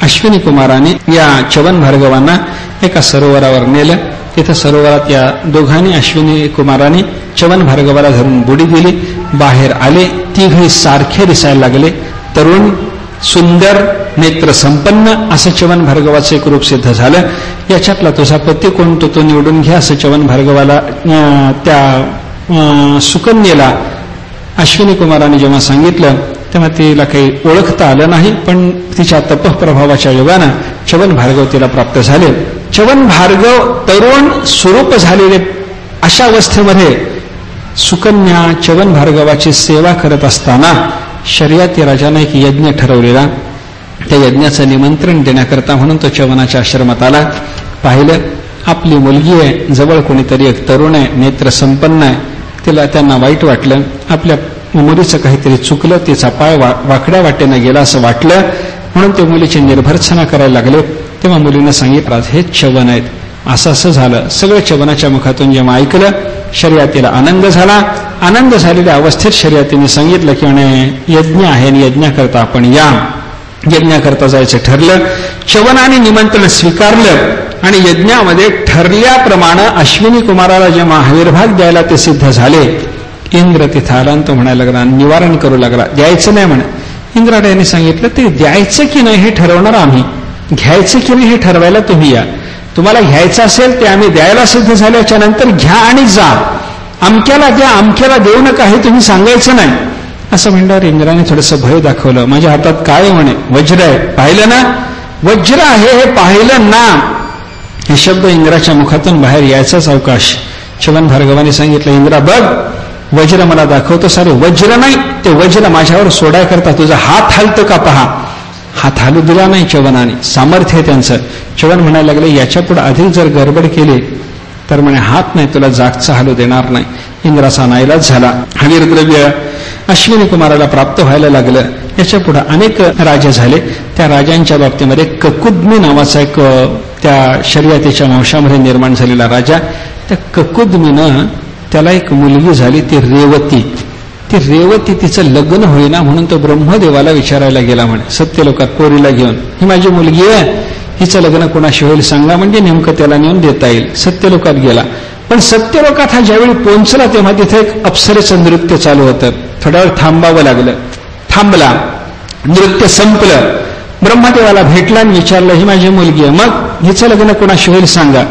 अश्विनी कुमाराने या च्यवन भार्गवांना एका सरोवरावर नेलं. तिथं सरोवरात या दोघांनी अश्विनी कुमारांनी च्यवन भार्गवाला धरून बुडी दिली. बाहेर आले, तिघे सारखे दिसायला लागले, तरुण, सुंदर, नेत्र संपन्न असं च्यवन भार्गवाचं एक रूप सिद्ध झालं. याच्यातला तुझा पती कोण तो निवडून घ्या असं च्यवन भार्गवाला त्या सुकन्येला अश्विनी कुमाराने जेव्हा सांगितलं तेव्हा तिला काही ओळखता आलं नाही, पण तिच्या तपप्रभावाच्या योगानं च्यवन भार्गव तिला प्राप्त झाले. च्यवन भार्गव तरुण स्वरूप झालेले अशा अवस्थेमध्ये सुकन्या च्यवन भार्गवाची सेवा करत असताना शर्यती राजाने एक यज्ञ ठरवलेला. त्या यज्ञाचं निमंत्रण देण्याकरता म्हणून तो च्यवनाच्या आश्रमात आला. पाहिलं आपली मुलगी आहे, जवळ कोणीतरी एक तरुण आहे, नेत्र संपन्न आहे. त्यांना वाईट वाटलं, आपल्या मुलीचं काहीतरी चुकलं, तिचा पाय वाकड्या वाटेनं गेला असं वाटलं, म्हणून ते मुलीची निर्भर्त्सना करायला लागले. तेव्हा मुलीनं सांगितलं, हे च्यवन आहेत, असं झालं. सगळं च्यवनाच्या मुखातून जेव्हा ऐकलं शर्यतीला आनंद झाला. आनंद झालेल्या अवस्थेत शर्यतीने सांगितलं की म्हणे यज्ञ आहे आणि यज्ञाकरता आपण या. यज्ञाकरता जायचं ठरलं. च्यवनाने निमंत्रण स्वीकारलं आणि यज्ञामध्ये ठरल्याप्रमाणे अश्विनी कुमाराला जेव्हा हविर्भाग द्यायला ते सिद्ध झाले, इंद्र तिथं आला, तो म्हणायला लागला, निवारण करू लागला, द्यायचं नाही म्हणे. इंद्राने सांगितलं, ते द्यायचं की नाही हे ठरवणार आम्ही, घ्यायचं की नाही हे ठरवायला तुम्ही या. तुम्हाला घ्यायचं असेल ते आम्ही द्यायला सिद्ध झाल्याच्या नंतर घ्या आणि जा, अमक्याला द्या, अमक्याला देऊ नका हे तुम्ही सांगायचं नाही. असं म्हणल्यावर इंद्राने थोडंसं भय दाखवलं. माझ्या हातात काय म्हणे? वज्र आहे, पाहिलं ना? वज्र आहे हे पाहिलं ना? हे शब्द इंद्राच्या मुखातून बाहेर यायचाच अवकाश च्यवन भार्गवाने सांगितलं, इंद्रा बघ, वज्र मला दाखवतो. सारे वज्र नाही, ते वज्र माझ्यावर सोडाय करता तुझा हात हलतं का पहा. हात हालू दिला नाही च्यवनाने, सामर्थ्य आहे त्यांचं. च्यवन म्हणायला लागले, याच्या पुढे अधिक जर गडबड केली तर म्हणे हात नाही तुला जागचा हालू देणार नाही. इंद्राचा नाईलाज झाला. हवीर द्रव्य अश्विनी कुमाराला प्राप्त व्हायला लागलं. याच्या पुढे अनेक राजे झाले. त्या राजांच्या बाबतीमध्ये ककुद्मी नावाचा एक त्या शर्यतीच्या वंशामध्ये निर्माण झालेला राजा, त्या ककुद्मीनं त्याला एक मुलगी झाली, ती रेवती. ती रेवती तिचं लग्न होईना म्हणून तो ब्रह्मदेवाला विचारायला गेला म्हणे सत्यलोकात पोरीला घेऊन, ही माझी मुलगी आहे, हिचं लग्न कोणाशी होईल सांगा म्हणजे नेमकं त्याला नेऊन देता येईल. सत्यलोकात गेला. पण सत्यलोकात हा ज्यावेळी पोहोचला तेव्हा तिथे एक अप्सरेचं नृत्य चालू होतं. थोड्या वेळ थांबावं लागलं. थांबला, नृत्य संपलं. ब्रह्मदेवाला भेटला आणि विचारलं, ही माझी मुलगी आहे, मग हिचं लग्न कोणाशी होईल सांगा.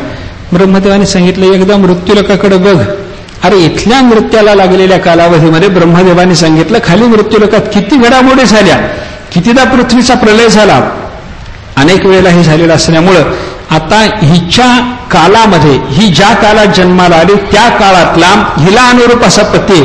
ब्रह्मदेवाने सांगितलं, एकदा मृत्यूलोकाकडे बघ. अरे इथल्या नृत्याला लागलेल्या कालावधीमध्ये ब्रह्मदेवाने सांगितलं, खाली मृत्यूलोकात किती घडामोडी झाल्या, कितीदा पृथ्वीचा प्रलय झाला, अनेक वेळेला हे झालेलं असल्यामुळं आता हिच्या कालामध्ये, ही ज्या काळात जन्माला आली त्या काळातला हिला अनुरूप असा पती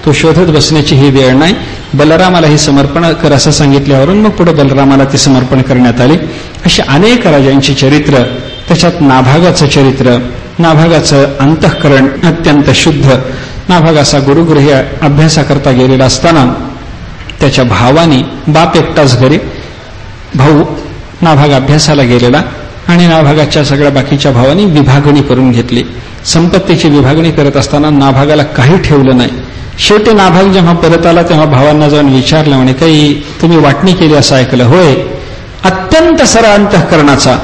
तो शोधत बसण्याची ही वेळ नाही. बलरामाला हे समर्पण कर असं सांगितल्यावरून मग पुढे बलरामाला ते समर्पण करण्यात आले. अशी अनेक राजांची चरित्र. त्याच्यात नाभागाचं चरित्र. नाभागाचं अंतःकरण अत्यंत शुद्ध. नाभागाचा गुरुगृही अभ्यासाकरता गेलेला असताना त्याच्या भावानी, बाप एकटाच घरी, भाऊ नाभाग अभ्यासाला गेलेला आणि नाभागाच्या सगळ्या बाकीच्या भावांनी विभागणी करून घेतली. संपत्तीची विभागणी करत असताना नाभागाला काही ठेवलं नाही. शेवटी नाभाग जेव्हा परत आला तेव्हा भावांना जाऊन विचारलं, म्हणे काही तुम्ही वाटणी केली असं ऐकलं. होय, अत्यंत सरळ अंतःकरणाचा.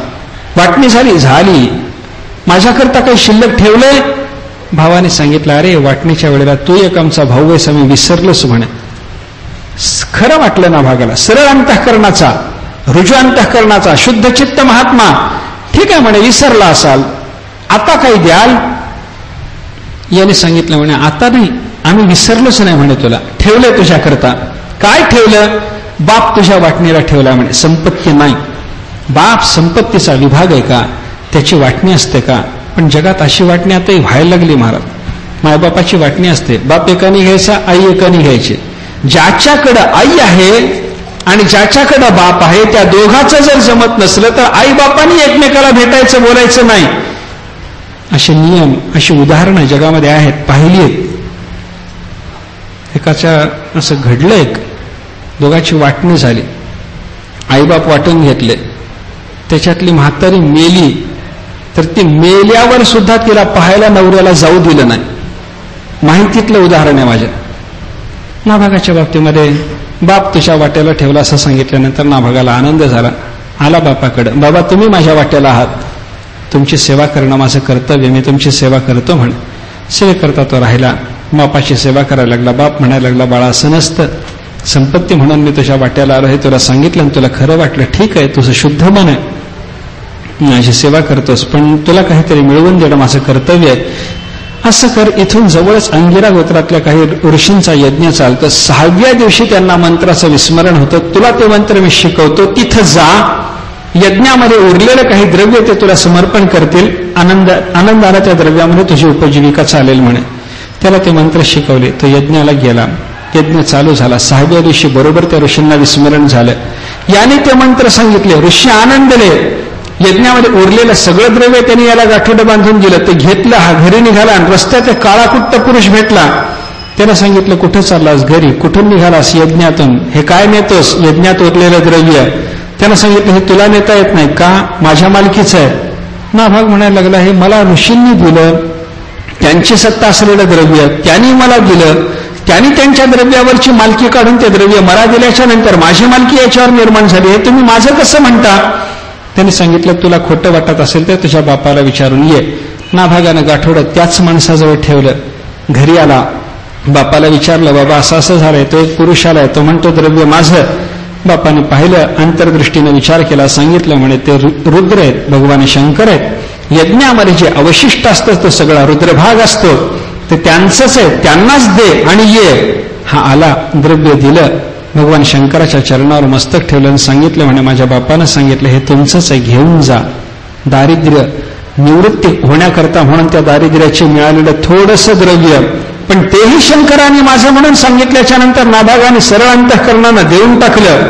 वाटणी झाली, माझ्याकरता काही शिल्लक ठेवलंय. भावाने सांगितलं, अरे वाटणीच्या वेळेला तू एक आमचा भाऊ आहेस, आम्ही विसरलोच म्हणे. खरं वाटलं नाभागाला. सरळ अंतःकरणाचा, रुजू अंतःकरणाचा, शुद्ध चित्त महात्मा. ठीक आहे म्हणे, विसरला असाल, आता काही द्याल. याने सांगितलं, म्हणे आता नाही, आम्ही विसरलोच नाही म्हणे, तुला ठेवलंय तुझ्याकरता. काय ठेवलं? बाप तुझ्या वाटणीला ठेवला म्हणे, संपत्ती नाही. बाप संपत्तीचा विभाग आहे का? त्याची वाटणी असते का? पण जगात अशी वाटणी आताही व्हायला लागली महाराज. मायबापाची वाटणी असते, बाप एकाने घ्यायचा, आई एकाने घ्यायची. ज्याच्याकडं आई आहे आणि ज्याच्याकडं बाप आहे त्या दोघाचं जर जमत नसलं तर आई बापानी एकमेकाला भेटायचं, बोलायचं नाही. असे नियम, अशी उदाहरणं जगामध्ये आहेत, पाहिली आहेत. एकाच्या असं घडलं, एक दोघांची वाटणी झाली, आईबाप वाटून घेतले. त्याच्यातली म्हातारी मेली तर ती मेल्यावर सुद्धा तिला पाहायला नवऱ्याला जाऊ दिलं नाही. माहितीतलं उदाहरण आहे माझ्या. नाभागाच्या बाबतीमध्ये बाप तुझ्या वाट्याला ठेवला असं सांगितल्यानंतर नाभागाला आनंद झाला. आला बापाकडे, बाबा तुम्ही माझ्या वाट्याला आहात, तुमची सेवा करणं माझं कर्तव्य, मी तुमची सेवा करतो म्हणे. सेवेकरता तो राहिला. बापाची सेवा करायला लागला. बाप म्हणायला लागला, बाळा असं नसतं, संपत्ती म्हणून मी तुझ्या वाट्याला आलो, हे तुला सांगितलं आणि तुला खरं वाटलं, ठीक आहे, तुझं शुद्ध मन आहे, माझी सेवा करतोस, पण तुला काहीतरी मिळवून देणं माझं कर्तव्य आहे. असं कर. इथून जवळच अंगिरा गोत्रातल्या काही ऋषींचा यज्ञ चालतं. 6व्या दिवशी त्यांना मंत्राचं विस्मरण होतं. तुला ते मंत्र मी शिकवतो, तिथं जा, यज्ञामध्ये उरलेलं काही द्रव्य ते तुला समर्पण करतील, आनंदाला त्या द्रव्यामध्ये तुझी उपजीविका चालेल म्हणे. त्याला ते मंत्र शिकवले. तो यज्ञाला गेला. यज्ञ चालू झाला. 6व्या दिवशी बरोबर त्या ऋषींना विस्मरण झालं. याने ते मंत्र सांगितले. ऋषी आनंदले. यज्ञामध्ये उरलेलं सगळं द्रव्य त्यांनी याला गाठोडं बांधून दिलं. ते घेतलं, हा घरी निघाला आणि रस्त्यात एक काळाकुट्ट पुरुष भेटला. त्यानं सांगितलं, कुठं चाललास? घरी. कुठून निघालास? यज्ञातून. हे काय नेतोस? यज्ञात उरलेलं द्रव्य. त्यानं सांगितलं, हे तुला नेता येत नाही का? माझ्या मालकीचं आहे. नाभाग म्हणायला लागला, हे मला ऋषींनी दिलं, त्यांची सत्ता असलेलं द्रव्य त्यांनी मला दिलं, त्यांनी त्यांच्या द्रव्यावरची मालकी काढून ते द्रव्य मला दिल्याच्या नंतर माझी मालकी याच्यावर निर्माण झाली, हे तुम्ही माझं कसं म्हणता? त्यांनी सांगितलं, तुला खोटं वाटत असेल तर तुझ्या बापाला विचारून ये. नाभागानं गाठोडं त्याच माणसाजवळ ठेवलं. घरी आला. बापाला विचारलं, बाबा असं असं झालंय. तो एक पुरुष आलाय, तो म्हणतो द्रव्य माझं. बापाने पाहिलं, अंतर्दृष्टीने विचार केला. सांगितलं, म्हणे ते रुद्र आहेत, भगवान शंकर आहेत. यज्ञामध्ये जे अवशिष्ट असतं तो सगळा रुद्रभाग असतो, ते त्यांचंच आहे, त्यांनाच दे आणि ये. हा आला, द्रव्य दिलं. भगवान शंकराच्या चरणावर मस्तक ठेवलं आणि सांगितलं, म्हणे माझ्या बापानं सांगितलं, हे तुमचंच आहे, घेऊन जा. दारिद्र्य निवृत्ती होण्याकरता म्हणून त्या दारिद्र्याचे मिळालेलं थोडंसं द्रव्य, पण तेही शंकराने माझं म्हणून सांगितल्याच्या नंतर नाभागाने सरळ अंतःकरणानं देऊन टाकलं.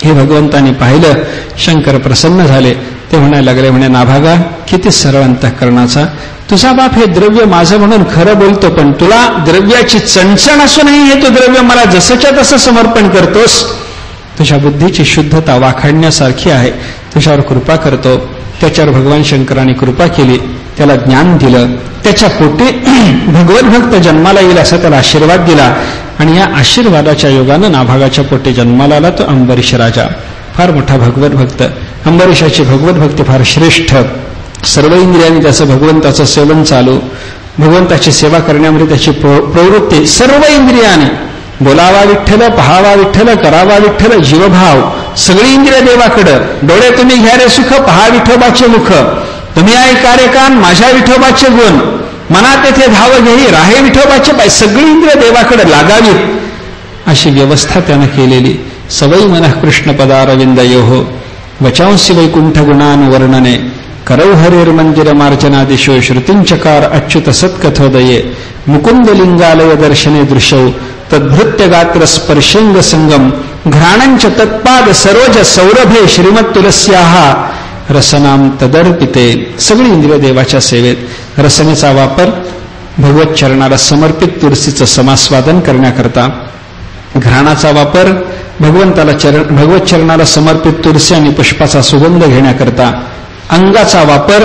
हे भगवंतानी पाहिलं, शंकर प्रसन्न झाले. ते म्हणायला लागले, म्हणे नाभागा किती सरळ अंतःकरणाचा, तुझा बाप हे द्रव्य माझं म्हणून खरं बोलतो, पण तुला द्रव्याची चणचण असूनही हे तू द्रव्य मला जसंच्या तसं समर्पण करतोस. तुझ्या बुद्धीची शुद्धता वाखाणण्यासारखी आहे, तुझ्यावर कृपा करतो. त्याच्यावर भगवान शंकराने कृपा केली, त्याला ज्ञान दिलं, त्याच्या पोटी भगवत भक्त जन्माला येईल असा त्याला आशीर्वाद दिला. आणि या आशीर्वादाच्या योगानं नाभागाच्या पोटी जन्माला आला तो अंबरीश राजा, फार मोठा भगवत भक्त. अंबरीशाची भगवत भक्ती फार श्रेष्ठ. सर्व इंद्रियांनी त्याचं भगवंताचं सेवन चालू, भगवंताची सेवा करण्यामध्ये त्याची प्रवृत्ती सर्व इंद्रियाने. बोलावा विठ्ठल, पहावा विठ्ठल, करावा विठ्ठल, जीवभाव, सगळी इंद्रिय देवाकडं. डोळे तुम्ही घ्या रे सुख, पहा विठोबाचे मुख, तुम्ही ऐका रे कान, माझ्या विठोबाचे गुण, मनात येथे धाव घेई, राहे विठोबाचे पाय. सगळी इंद्रिय देवाकडे लागावीत अशी व्यवस्था त्यानं केलेली. सवई मनः कृष्ण पदारविंदयोः वचांसी वैकुंठ गुणान वर्णने, करौ हरिर्मंदिर मार्जनादिशो, श्रुतिंचकार अच्युत सत्कथोदये, मुकुंद लिंगालय दर्शने दृश्यौ, तद्भृत्य गात्र स्पर्शेंग संगम, घ्राणंच तत्पाद सरोज सौरभे, श्रीमत तुलस्याः रसनाम तदर्पिते. सगळी इंद्रिय देवाच्या सेवेत. रसनेचा वापर भगवत चरणाला समर्पित तुलसीचं समास्वादन करण्याकरता, घ्राणाचा वापर भगवंताला भगवत चरणाला समर्पित तुलसी आणि पुष्पाचा सुगंध घेण्याकरता, अंगाचा वापर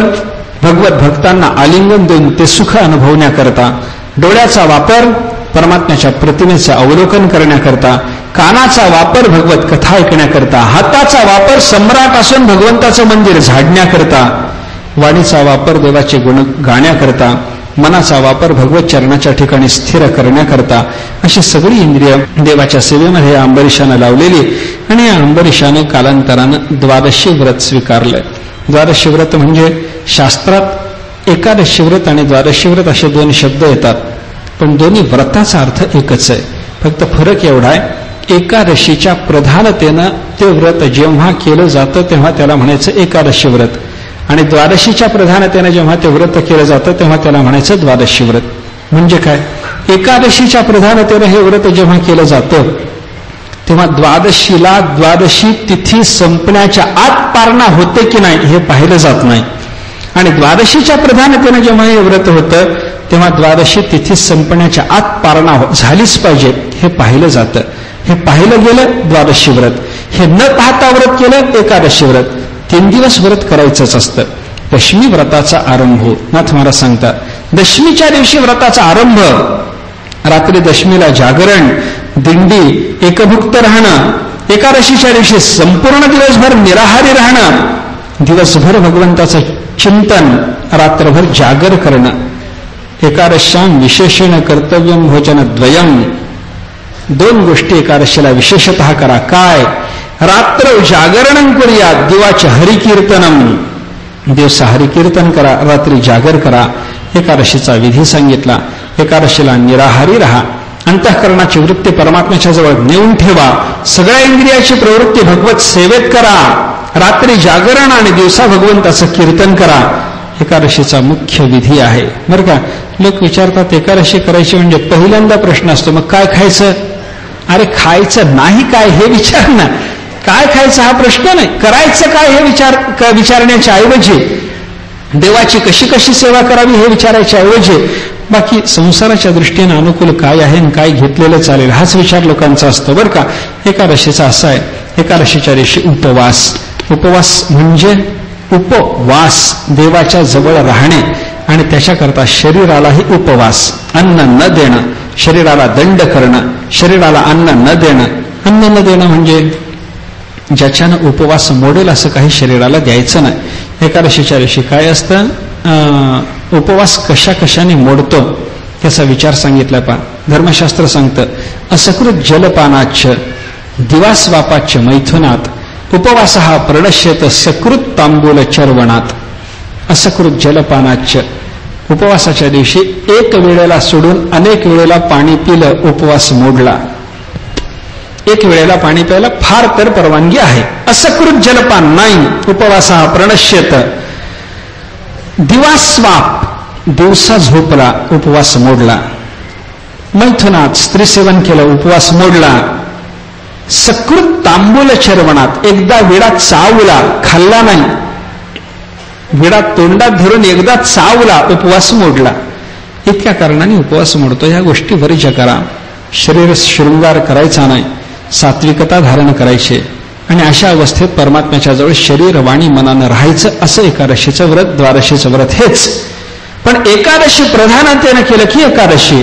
भगवत भक्तांना आलिंगन देऊन ते सुख अनुभवण्याकरता, डोळ्याचा वापर परमात्म्याच्या प्रतिमेचं अवलोकन करण्याकरता, कानाचा वापर भगवत कथा ऐकण्याकरता, हाताचा वापर सम्राट असून भगवंताचं मंदिर झाडण्याकरता, वाणीचा वापर देवाचे गुण गाण्याकरता, मनाचा वापर भगवत चरणाच्या ठिकाणी स्थिर करण्याकरता, अशी सगळी इंद्रिय देवाच्या सेवेमध्ये अंबरीशानं लावलेली. आणि या अंबरीशानं कालांतरानं द्वादशी व्रत स्वीकारलं. द्वादशी व्रत म्हणजे शास्त्रात एकादशी व्रत आणि द्वादशी व्रत असे दोन शब्द येतात, पण दोन्ही व्रताचा अर्थ एकच आहे. फक्त फरक एवढा आहे, एकादशीच्या प्रधानतेनं ते व्रत जेव्हा केलं जातं तेव्हा त्याला म्हणायचं एकादशी व्रत, आणि द्वादशीच्या प्रधानतेनं जेव्हा ते व्रत केलं जातं तेव्हा त्याला म्हणायचं द्वादशी व्रत. म्हणजे काय, एकादशीच्या प्रधानतेनं हे व्रत जेव्हा केलं जातं तेव्हा द्वादशीला द्वादशी तिथी संपण्याच्या आत पारणा होते की नाही हे पाहिलं जात नाही, आणि द्वादशीच्या प्रधानतेनं जेव्हा हे व्रत होतं तेव्हा द्वादशी तिथी संपण्याच्या आत पारणा झालीच पाहिजे हे पाहिलं जातं. हे पाहिलं गेलं द्वादशी व्रत, हे न पाहता व्रत केलं एकादशी व्रत. 3 दिवस व्रत करायचंच असतं. दशमी व्रताचा आरंभ नाथ महाराज सांगतात. दशमीच्या दिवशी व्रताचा आरंभ, रात्री दशमीला जागरण, दिंडी, एकभुक्त राहणं, एकादशीच्या दिवशी संपूर्ण दिवसभर निराहारी राहणं, दिवसभर भगवंताचं चिंतन, रात्रभर जागर करणं. एकादश्याम विशेषण कर्तव्यम भोजन द्वयम. 2 गोष्टी एकादशीला विशेषतः करा. काय, रात्र जागरण करूया, देवाचे हरिकीर्तनम, दिवसा हरिकीर्तन करा, रात्री जागर करा. एकादशीचा विधी सांगितला. एकादशीला निराहारी राहा, अंतःकरणाची वृत्ती परमात्म्याच्या जवळ नेऊन ठेवा, सगळ्या इंद्रियाची प्रवृत्ती भगवत सेवेत करा, रात्री जागरण आणि दिवसा भगवंताचं कीर्तन करा. एकादशीचा मुख्य विधी आहे बरं का. लोक विचारतात एकादशी करायची म्हणजे पहिल्यांदा प्रश्न असतो, मग काय खायचं? अरे खायचं नाही काय हे विचार ना, काय खायचं हा प्रश्न नाही, करायचं काय हे विचारण्याच्या ऐवजी, देवाची कशी कशी सेवा करावी हे विचारायच्या ऐवजी, बाकी संसाराच्या दृष्टीने अनुकूल काय आहे आणि काय घेतलेलं चालेल हाच विचार लोकांचा असतो बरं का. एकादशीचा असा आहे, एकादशीच्या दिवशी उपवास. उपवास म्हणजे उपवास, देवाच्या जवळ राहणे, आणि त्याच्याकरता शरीरालाही उपवास, अन्न न देणं, शरीराला दंड करणं, शरीराला अन्न न देणं. अन्न न देणं म्हणजे ज्याच्यानं उपवास मोडेल असं काही शरीराला द्यायचं नाही. एकादशीच्या दिवशी काय असतं, उपवास कशा कशाने मोडतो त्याचा विचार सांगितला. पा धर्मशास्त्र सांगतं, असकृत जलपानाच्च दिवास्वापाच्च मैथुनात उपवास हा प्रणश्यत सकृत तांबूल चर्वणात. असकृत जलपानाच्च, उपवासाच्या दिवशी एक वेळेला सोडून अनेक वेळेला पाणी पिलं उपवास मोडला. एक वेळेला पाणी प्यायला फार तर परवानगी आहे, असकृत जलपान नाही. उपवास हा प्रणश्यत दिवास्वाप, दिवसा झोपला, उपवास मोडला. मैथुनात स्त्रीसेवन केलं, उपवास मोडला. सकृत तांबूल चर्वणात, एकदा विडा चावला, खाल्ला नाही, विडा तोंडात धरून एकदा चावला, उपवास मोडला. इतक्या कारणाने उपवास मोडतो. ह्या गोष्टी वर्ज्य करा. शरीर शृंगार करायचा नाही, सात्विकता धारण करायचे आणि अशा अवस्थेत परमात्म्याच्या जवळ शरीर वाणी मनानं राहायचं. असं एकादशीचं व्रत, द्वादशीचं व्रत हेच. पण एकादशी प्रधानतेनं केलं की एकादशी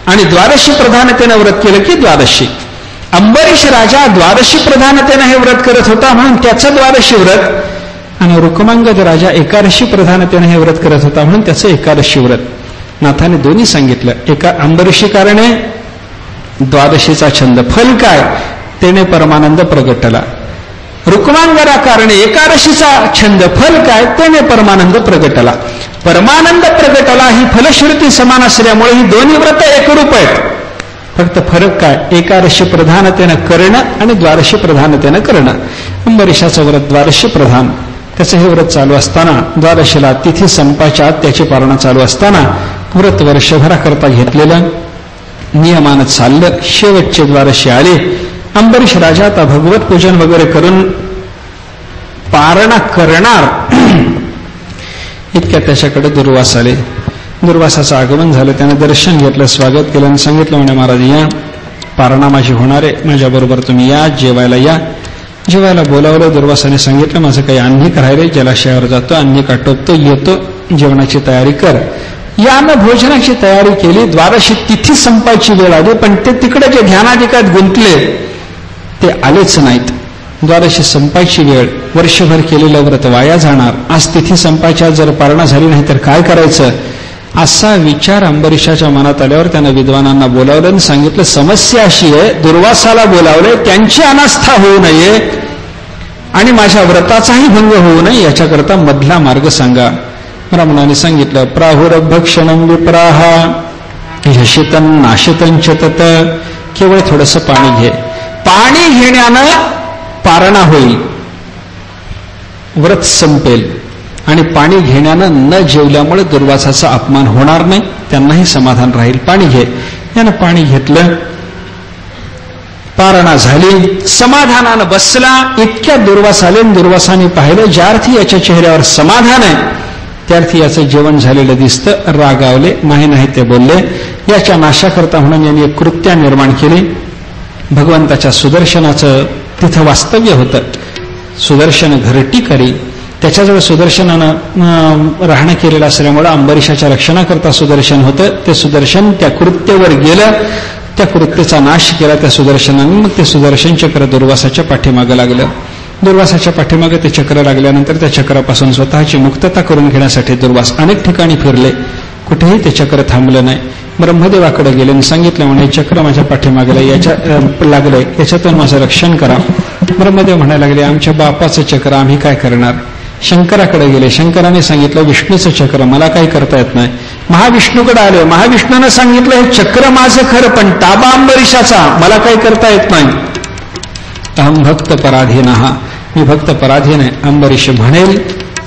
आणि द्वादशी प्रधानतेनं व्रत केलं की द्वादशी. अंबरीश राजा द्वादशी प्रधानतेनं हे व्रत करत होता म्हणून त्याचं द्वादशी व्रत, आणि रुक्मांगद राजा एकादशी प्रधानतेनं हे व्रत करत होता म्हणून त्याचं एकादशी व्रत. नाथाने दोन्ही सांगितलं. एका अंबरीशी कारणे द्वादशीचा छंद, फल काय, तेने परमानंद प्रगटला. रुक्मांगरा कारणे एकादशीचा छंद, फल काय, तेने परमानंद प्रगटला. परमानंद प्रगटला ही फलश्रुती समान असल्यामुळे ही दोन्ही व्रत एकरूप आहेत. फक्त फरक काय, एकादशी प्रधानतेनं करणं आणि द्वादशी प्रधानतेनं करणं. अंबरीशाचं व्रत द्वादशी प्रधान, त्याचं हे व्रत चालू असताना, द्वादशीला तिथी संपाच्या आत त्याची पारणा चालू असताना व्रत वर्षभराकरता घेतलेलं, नियमानं चाललं. शेवटचे द्वादशी आले. अंबरीश राजा आता भगवत पूजन वगैरे करून पारणा करणार इतक्या त्याच्याकडे दुर्वास आले. दुर्वासाचं आगमन झालं. त्याने दर्शन घेतलं, स्वागत केलं आणि सांगितलं, म्हणे महाराज या, पारणा माझी होणार आहे, माझ्याबरोबर तुम्ही या, जेवायला या. जेवायला बोलावलं. दुर्वासाने सांगितलं, माझं काही अन्निक राहिले, जलाशयावर जातो, अन्निक आटोपतो, येतो, जेवणाची तयारी कर. यानं भोजनाची तयारी केली. द्वादशी तिथी संपायची वेळ आली, पण ते तिकडे जे ध्यानाधिकात गुंतले ते आलेच नाहीत. द्वादशी संपायची वेळ, वर्षभर केलेलं व्रत वाया जाणार. आज तिथी संपायच्या जर पारणा झाली नाही तर काय करायचं, असा विचार अंबरीशाच्या मनात आल्यावर त्यानं विद्वानांना बोलावलं आणि सांगितलं, समस्या अशी आहे, दुर्वासाला बोलावले, त्यांची अनास्था होऊ नये आणि माझ्या व्रताचाही भंग होऊ नये, याच्याकरता मधला मार्ग सांगा. ब्राह्मणाने सांगितलं, प्राहुरभक्षणं विप्राह यशितं नाशितं च तत. केवळ थोडंसं पाणी घे. पाणी घेण्यानं पारणा होईल, व्रत संपेल. आणि पाणी घेण्यानं न जेवल्यामुळे दुर्वासाचा अपमान होणार नाही, त्यांनाही समाधान राहील. पाणी घे. यानं पाणी घेतलं, पारणा झाली, समाधानानं बसला. इतक्या दुर्वास आले. दुर्वासाने पाहिलं, ज्या अर्थी याच्या चेहऱ्यावर समाधान आहे त्यार्थी याचं जेवण झालेलं दिसतं. रागावले, नाही ते बोलले. याच्या नाशाकरता म्हणून यांनी एक कृत्या निर्माण केली. भगवंताच्या सुदर्शनाचं तिथं वास्तव्य होतं. सुदर्शन घरटी करी, त्याच्याजवळ सुदर्शनानं राहणं केलेलं असल्यामुळं अंबरीशाच्या रक्षणाकरता सुदर्शन होतं. ते सुदर्शन त्या कृत्येवर गेलं, त्या कृत्येचा नाश केला त्या सुदर्शनाने. मग ते सुदर्शन चक्र दुर्वासाच्या पाठीमागं लागलं. दुर्वासाच्या पाठीमागे ते चक्र लागल्यानंतर त्या चक्रापासून स्वतःची मुक्तता करून घेण्यासाठी दुर्वास अनेक ठिकाणी फिरले. कुठेही ते चक्र थांबलं नाही. ब्रह्मदेवाकडे गेले आणि सांगितलं, म्हणे चक्र माझ्या पाठीमागलं, लागलंय, याच्यातून माझं रक्षण करा. ब्रह्मदेव म्हणायला लागले, आमच्या बापाचं चक्र आम्ही काय करणार. शंकराकडे गेले. शंकराने सांगितलं, विष्णूचं चक्र मला काही करता येत नाही. महाविष्णूकडे आले. महाविष्णूनं सांगितलं, हे चक्र माझं खरं, पण ताबा अंबरीशाचा, मला काही करता येत नाही. अहम भक्त पराधीन, मी भक्त पराधीन आहे. अंबरीश म्हणेल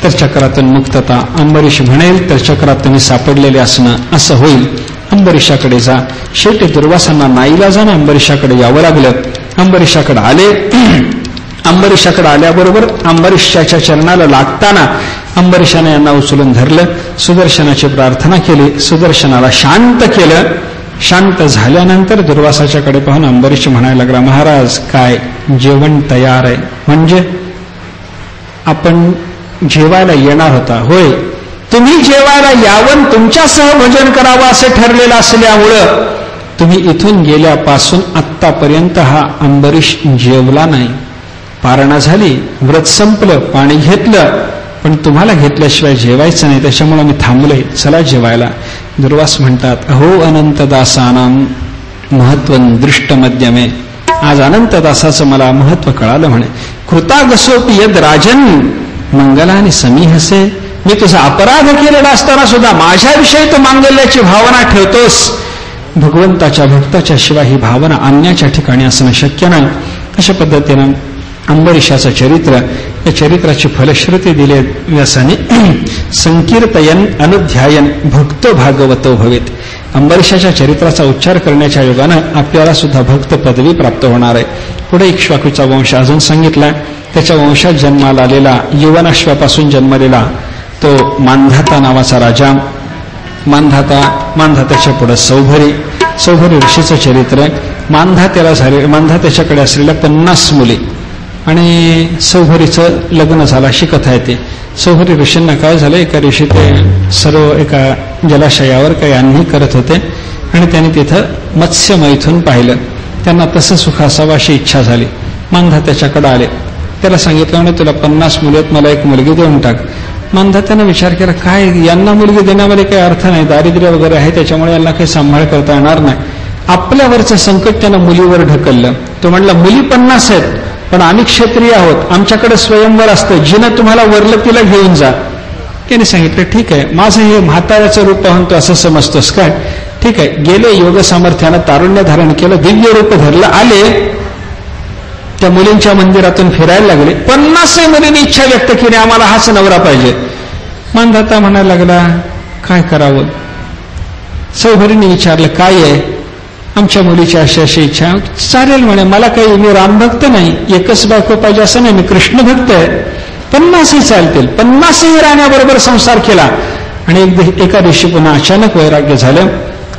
तर चक्रातून मुक्तता, अंबरीश म्हणेल तर चक्रात तुम्ही सापडलेले असणं, असं होईल. अंबरीशाकडे जा. शेवटी दुर्वासांना नाईलाजानं अंबरीशाकडे यावं लागलं. अंबरीशाकडे आले. अंबरीशाकडे आल्याबरोबर अंबरीशाच्या चरणाला लागताना अंबरीशाने यांना उचलून धरलं. सुदर्शनाची प्रार्थना केली. सुदर्शनाला शांत केलं. शांत झाल्यानंतर दुर्वासाच्याकडे पाहून अंबरीश म्हणायला लागला, महाराज काय जेवण तयार आहे. म्हणजे आपण जेवायला येणार होता. होय, तुम्ही जेवायला यावं, तुमच्यासह भोजन करावं असं ठरलेलं असल्यामुळं तुम्ही इथून गेल्यापासून आत्तापर्यंत हा अंबरीश जेवला नाही. पारणा झाली, व्रत संपलं, पाणी घेतलं, पण तुम्हाला घेतल्याशिवाय जेवायचं नाही, त्याच्यामुळे मी थांबलोय, चला जेवायला. दुर्वास म्हणतात, अहो अनंतदासानां महत्वं दृष्टमध्यमे. आज अनंतदासाचं मला महत्व कळालं. म्हणे कृतागसोपी यद राजन मंगलाने समीहसे. मी तुझा अपराध केलेला असताना सुद्धा माझ्याविषयी तू मांगल्याची भावना ठेवतोस. भगवंताच्या भक्ताच्या शिवाय ही भावना अन्याच्या ठिकाणी असणं शक्य नाही. अशा पद्धतीनं अंबरीशाचं चरित्र, या चरित्राची फलश्रुती दिली व्यासाने. संकीर्तयन अनुध्यायन भक्तो भागवतो भवेत. अंबरीशाच्या चरित्राचा उच्चार करण्याच्या योगानं आपल्याला सुद्धा भक्त पदवी प्राप्त होणार आहे. पुढे इक्ष्वाकूचा वंश अजून सांगितला. त्याच्या वंशात जन्माला आलेला यवनाश्वापासून जन्मलेला तो मांधाता नावाचा राजा. मांधात्याच्या पुढे सौभरी ऋषीचं चरित्र आहे. मांधात्याच्याकडे असलेल्या 50 मुली आणि सौभरीचं लग्न झालं अशी कथा येते. सौभरी ऋषींना काय झालं, एका ऋषी ते सर्व एका जलाशयावर काही आन्ही करत होते आणि त्यांनी तिथं मत्स्य मैथून पाहिलं. त्यांना तसं सुख असावं अशी इच्छा झाली. मांधात्याच्याकडे आले. त्याला सांगितलं म्हणे तुला 50 मुली आहेत, मला एक मुलगी देऊन टाक. मांधात्यानं विचार केला काय यांना मुलगी देण्यामध्ये काही अर्थ नाही, दारिद्र्य वगैरे आहे, त्याच्यामुळे यांना काही सांभाळ करता येणार नाही. आपल्यावरचं संकट त्यानं मुलीवर ढकललं. तो म्हणला मुली 50 आहेत पण आम्ही क्षत्रिय आहोत, आमच्याकडे स्वयंवर असतं, जिनं तुम्हाला वरलं तिला घेऊन जा. त्याने सांगितलं ठीक आहे, माझं हे म्हाताऱ्याचं रूप पाहून तू असं समजतोस काय, ठीक आहे. गेले योग सामर्थ्यानं तारुण्य धारण केलं, दिव्य रूप धरलं, आले त्या मुलींच्या मंदिरातून फिरायला लागले. 50 मुलींनी इच्छा व्यक्त केली आम्हाला हाच नवरा पाहिजे. मांधाता म्हणायला लागला काय करावं. सौभरीने विचारलं काय आहे. आमच्या मुलीची अशी इच्छा. चालेल म्हणे, मला काही, मी रामभक्त नाही, एकच बायको पाहिजे असं नाही, मी कृष्ण भक्त आहे. 50 चालतील. 50 राण्याबरोबर संसार केला आणि एका दिवशी पुन्हा अचानक वैराग्य झालं.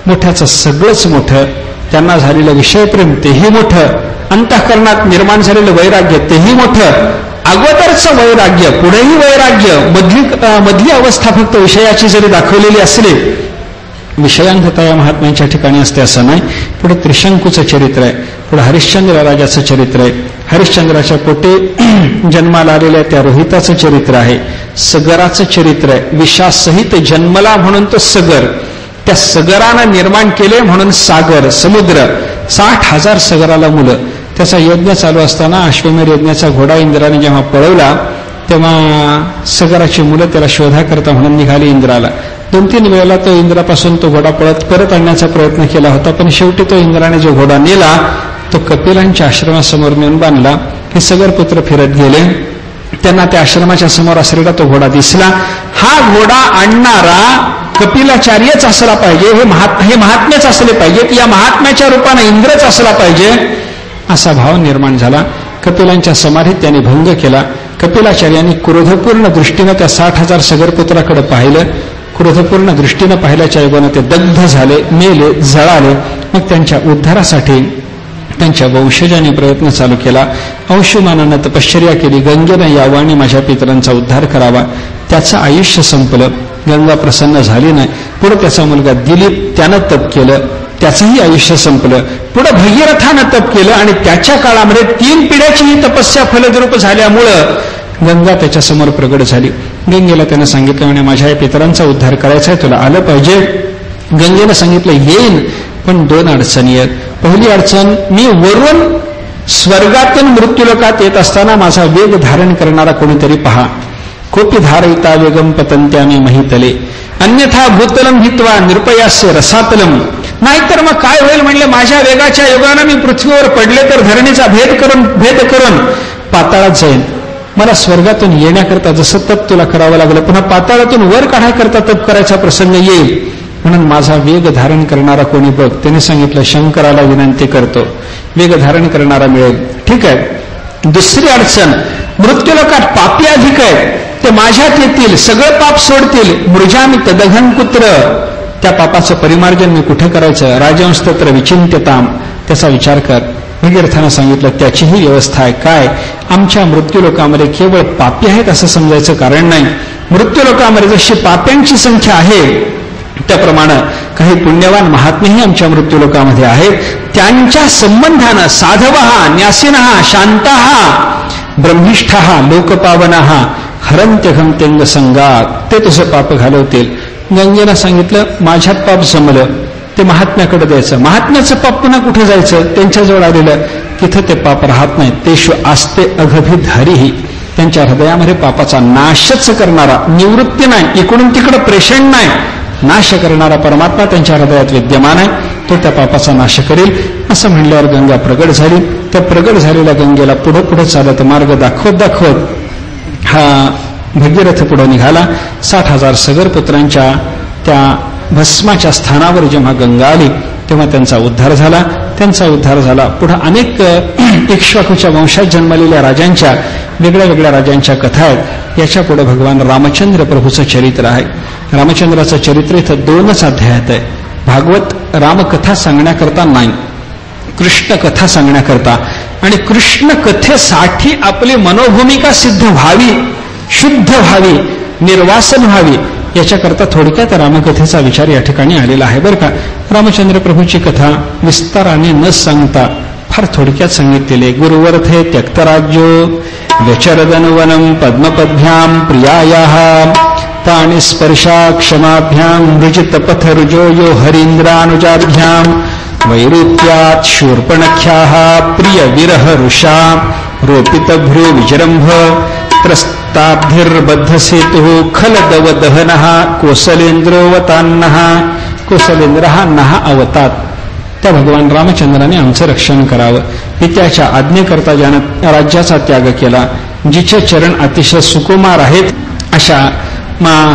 मोठ्याचं सगळंच मोठं, त्यांना झालेलं विषयप्रेम तेही मोठं, अंतःकरणात निर्माण झालेलं वैराग्य तेही मोठं, अगोदरचं वैराग्य पुढेही वैराग्य, मधली अवस्था फक्त विषयाची जरी दाखवलेली असली, विषयांगता या महात्म्यांच्या ठिकाणी असते असं नाही. पुढे त्रिशंकूचं चरित्र आहे. पुढे हरिश्चंद्र राजाचं चरित्र आहे. हरिश्चंद्राच्या पोटे जन्माला आलेल्या त्या रोहिताचं चरित्र आहे. सगराचं चरित्र आहे. विषासहित जन्मला म्हणून तो सगर, त्या सगरानं निर्माण केले म्हणून सागर, समुद्र. 60,000 सगराला मुलं. त्याचा यज्ञ चालू असताना अश्वमेध यज्ञाचा घोडा इंद्राने जेव्हा पळवला तेव्हा सगराची मुलं त्याला शोधा करता म्हणून निघाली इंद्राला. 2-3 वेळेला तो इंद्रापासून तो घोडा परत आणण्याचा प्रयत्न केला होता, पण शेवटी तो इंद्राने जो घोडा नेला तो कपिलांच्या आश्रमासमोर नेऊन बांधला. हे सगर पुत्र फिरत गेले. त्यांना त्या आश्रमाच्या समोर असलेला तो घोडा दिसला. हा घोडा आणणारा कपिलाचार्यच असला पाहिजे, हे महात्मेच असले पाहिजेत, या महात्म्याच्या रूपाने इंद्रच असला पाहिजे असा भाव निर्माण झाला. कपिलांच्या समाधीत त्यांनी भंग केला. कपिलाचार्यांनी क्रोधपूर्ण दृष्टीनं त्या 60,000 सगरपुत्राकडे पाहिलं. क्रोधपूर्ण दृष्टीनं पाहिल्याच्या योगानं ते दग्ध झाले, मेले, जळाले. मग त्यांच्या उद्धारासाठी त्यांच्या वंशजांनी प्रयत्न चालू केला. अंशुमानानं तपश्चर्या केली, गंगेनं यावं आणि माझ्या पितरांचा उद्धार करावा. त्याचं आयुष्य संपलं. गंगा प्रसन्न झाली नाही. पुढे त्याचा मुलगा दिलीप त्यानं तप केलं, त्याचंही आयुष्य संपलं. पुढे भगीरथानं तप केलं आणि त्याच्या काळामध्ये 3 पिढ्याची ही तपस्या फलद्रूप झाल्यामुळं गंगा त्याच्यासमोर प्रगट झाली. गंगेला त्यानं सांगितलं म्हणे माझ्या या पितरांचा उद्धार करायचा आहे, तुला आलं पाहिजे. गंगेनं सांगितलं येईन, पण 2 अडचणी आहेत. पहिली अडचण, मी वरून स्वर्गातून मृत्यूलोकात येत असताना माझा वेग धारण करणारा कोणीतरी पहा. कोपी धारयिता वेगम पतंत्याने महितले अन्यथा भूतलम हित्वा निर्पयास्य रसातलम. नाहीतर मग काय होईल म्हणले, माझ्या वेगाच्या योगानं मी पृथ्वीवर पडले तर धरणीचा भेद करून पाताळात जाईन. मला स्वर्गातून येण्याकरता जसं तप तुला करावं लागलं, पुन्हा पाताळातून वर काढायकरता तप करायचा प्रसंग येईल, म्हणून माझा वेग धारण करणारा कोणी बघ. त्याने सांगितलं शंकराला विनंती करतो, वेग धारण करणारा मिळेल. ठीक आहे. दुसरी अडचण, मृत्यूलोकात पापी अधिक आहेत, ते माझ्यात येतील, सगळं पाप सोडतील. मृजामी तदघन कुत्र, त्या पापाचं परिमार्जन मी कुठे करायचं. राजवंश तत्र विचिंत्यताम, त्याचा विचार कर. भगीरथानं सांगितलं त्याचीही व्यवस्था आहे. काय, आमच्या मृत्यूलोकामध्ये केवळ पापी आहेत असं समजायचं कारण नाही. मृत्यूलोकामध्ये जशी पाप्यांची संख्या आहे त्याप्रमाणे काही पुण्यवान महात्मेही आमच्या मृत्यूलोकामध्ये आहेत. त्यांच्या संबंधानं साधवहा, न्यासिनहा, शांताहा, ब्रह्मिष्ठाहा, लोकपावनाहा हरंत्यघमतेंग संगात, ते तुझं पाप घालवतील. गंगेनं सांगितलं माझ्यात पाप जमलं, ते महात्म्याकडे द्यायचं. महात्म्याचं पाप पुन्हा कुठे जायचं, त्यांच्याजवळ आलेलं, तिथं ते पाप राहत नाही. तेषु आस्ते अघभिधारीही, त्यांच्या हृदयामध्ये पापाचा नाशच करणारा, निवृत्ती नाही, इकडून तिकडं प्रेषण नाही, नाश करणारा परमात्मा त्यांच्या हृदयात विद्यमान आहे, तो त्या पापाचा नाश करेल. असं म्हणल्यावर गंगा प्रगट झाली. त्या प्रगट झालेल्या गंगेला पुढे पुढे चालत मार्ग दाखवत हा भगीरथ पुढे निघाला. 60,000 सगरपुत्रांच्या त्या भस्माच्या स्थानावर जेव्हा गंगा आली तेव्हा त्यांचा उद्धार झाला. त्यांचा उद्धार झाला. पुढे अनेक इक्ष्वाकूच्या वंशात जन्मलेल्या राजांच्या वेगळ्या वेगळ्या राजांच्या कथा आहेत. याच्या पुढे भगवान रामचंद्र प्रभूचं चरित्र आहे. रामचंद्राचं चरित्र इथं 2च अध्यायात आहे. भागवत रामकथा सांगण्याकरता नाही, कृष्ण कथा सांगण्याकरता. आणि कृष्ण कथेसाठी आपली मनोभूमिका सिद्ध व्हावी, शुद्ध व्हावी, निर्वासन व्हावी, याच्याकरता थोडक्यात रामकथेचा विचार या ठिकाणी आलेला आहे बरं का. रामचंद्र प्रभूची कथा विस्ताराने न सांगता फार थोडक्यात सांगितलेले. गुरुवर्थे त्यक्तराज्यो व्यचरदनुवनम पद्मपद्भ्याम प्रियायाः तानि स्पर्शा क्षमाभ्याम वृजितपथरुजो यो हरीन्द्रानुजाभ्याम वैरूप्यात् शूर्पणख्याः प्रियविरह ऋषा रोपितभ्रू विजृंभ त्रस्ताब्धिर्बद्धसेतुः खलदवदहनः कोसलेंद्रोवतान्नः. कोसलेंद्र हा नहा अवतात. त्या भगवान रामचंद्राने आमचं रक्षण करावं. पित्याच्या आज्ञेकरता ज्यानं राज्याचा त्याग केला, जिचे चरण अतिशय सुकुमार आहेत, अशा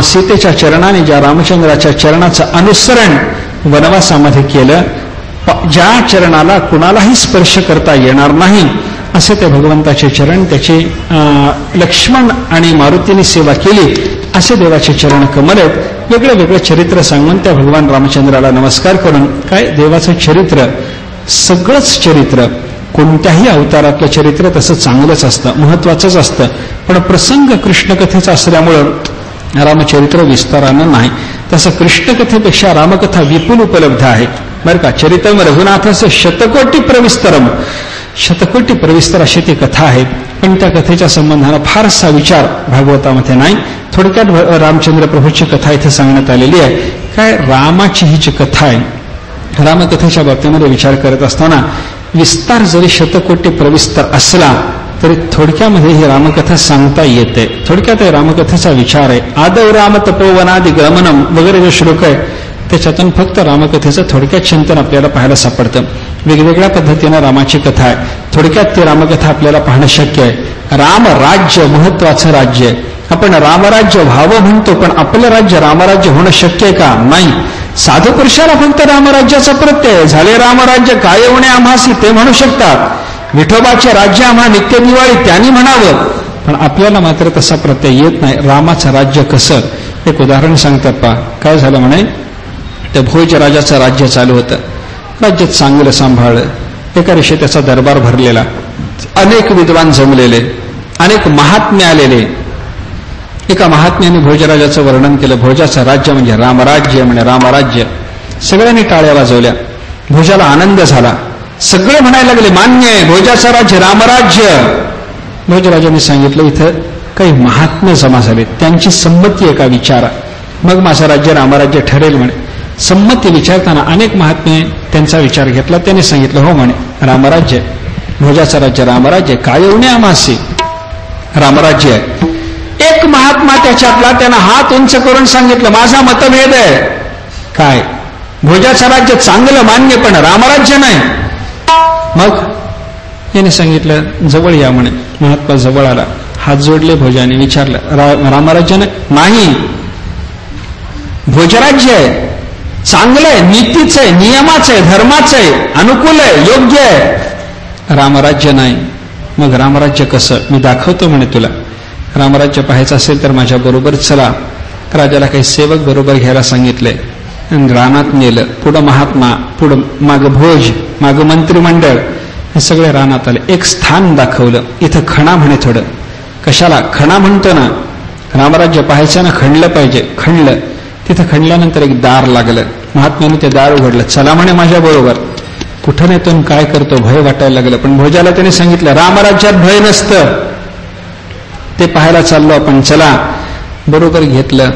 सीतेच्या चरणाने ज्या रामचंद्राच्या चरणाचं अनुसरण वनवासामध्ये केलं, ज्या चरणाला कुणालाही स्पर्श करता येणार नाही असे ते भगवंताचे चरण, त्याचे लक्ष्मण आणि मारुतीने सेवा केली असे देवाचे चरण कमल आहेत. वेगळं वेगळं चरित्र सांगून त्या भगवान रामचंद्राला नमस्कार करून, काय देवाचं चरित्र, सगळंच चरित्र, कोणत्याही अवतारातलं चरित्र तसं चांगलंच असतं, महत्वाचंच असतं. पण प्रसंग कृष्णकथेचा असल्यामुळं रामचरित्र विस्तारानं नाही. तसं कृष्णकथेपेक्षा रामकथा विपुल उपलब्ध आहे बरं का. चरितम रघुनाथस्य शतकोटी प्रविस्तरम, शतकोटी प्रविस्तर अशी ती कथा आहे. पण त्या कथेच्या संबंधानं फारसा विचार भागवतामध्ये नाही. थोडक्यात रामचंद्र प्रभूची कथा इथे सांगण्यात आलेली आहे. काय रामाची ही जी कथा आहे, रामकथेच्या बाबतीमध्ये विचार करत असताना विस्तार जरी शतकोटी प्रविस्तर असला तरी थोडक्यामध्ये ही रामकथा सांगता येते. थोडक्यात रामकथेचा विचार आहे. आदव राम तपोवनादि गमनम वगैरे जे श्लोक आहे त्याच्यातून फक्त रामकथेचं थोडक्यात चिंतन आपल्याला पाहायला सापडतं. वेगवेगळ्या पद्धतीनं रामाची कथा आहे. थोडक्यात ती रामकथा आपल्याला पाहणं शक्य आहे. रामराज्य महत्वाचं राज्य आहे. आपण रामराज्य व्हावं म्हणतो, पण आपलं राज्य रामराज्य होणं शक्य आहे का? नाही. साधू पुरुषाला फक्त रामराज्याचा प्रत्यय झाले, रामराज्य काय होणे आम्हासी ते म्हणू शकतात. विठोबाचे राज्य आम्हा नित्य दिवाळी त्यांनी म्हणावं, पण आपल्याला मात्र तसा प्रत्यय येत नाही. रामाचं राज्य कसं, एक उदाहरण सांगतात पहा. काय झालं म्हणे, त्या भोज राजाचं राज्य चालू होतं. राज्य चांगलं सांभाळलं. एका दिवशी त्याचा दरबार भरलेला, अनेक विद्वान जमलेले, अनेक महात्मे आलेले. एका महात्म्याने भोजराजाचं वर्णन केलं. भोजाचं राज्य म्हणजे रामराज्य म्हणे, रामराज्य. सगळ्यांनी टाळ्या वाजवल्या. भोजाला आनंद झाला. सगळे म्हणायला लागले मान्य आहे, भोजाचं राज्य रामराज्य. भोजराजाने सांगितलं इथं काही महात्मे जमा झाले, त्यांची संमती आहे का विचारा, मग माझं राज्य रामराज्य ठरेल म्हणे. संमती विचारताना अनेक महात्मे त्यांचा विचार घेतला. त्यांनी सांगितलं हो म्हणे रामराज्य, भोजाचं राज्य रामराज्य, काय येऊने आम्हासी रामराज्य आहे. एक महात्मा त्याच्यातला त्यानं हात उंच करून सांगितलं माझा मतभेद आहे. काय, भोजाचं राज्य चांगलं मान्य पण रामराज्य नाही. मग याने सांगितलं जवळ या म्हणे. महात्मा जवळ आला, हात जोडले भोजाने, विचारलं रामराज्य नाही, भोजराज्य आहे, चांगलं आहे, नीतीचं आहे, नियमाचं आहे, धर्माचं आहे, अनुकूल आहे, योग्य आहे, रामराज्य नाही. मग रामराज्य कसं, मी दाखवतो म्हणे तुला. रामराज्य पाहायचं असेल तर माझ्या बरोबर चला. राजाला काही सेवक बरोबर घ्यायला सांगितलंय. रानात नेलं. पुढं महात्मा, पुढं माग भोज, माग मंत्रिमंडळ, हे सगळे रानात आले. एक स्थान दाखवलं. इथं खणा म्हणे थोडं. कशाला खणा म्हणतो ना, रामराज्य पाहायचं ना, खणलं पाहिजे. खणलं. तिथं खणल्यानंतर एक दार लागलं. महात्म्याने ते दार उघडलं. चला म्हणे माझ्या बरोबर. कुठं नेतो काय करतो भय वाटायला लागलं. पण भोजाला त्याने सांगितलं रामराज्यात भय नसतं, ते पाहायला चाललो आपण, चला. बरोबर घेतलं.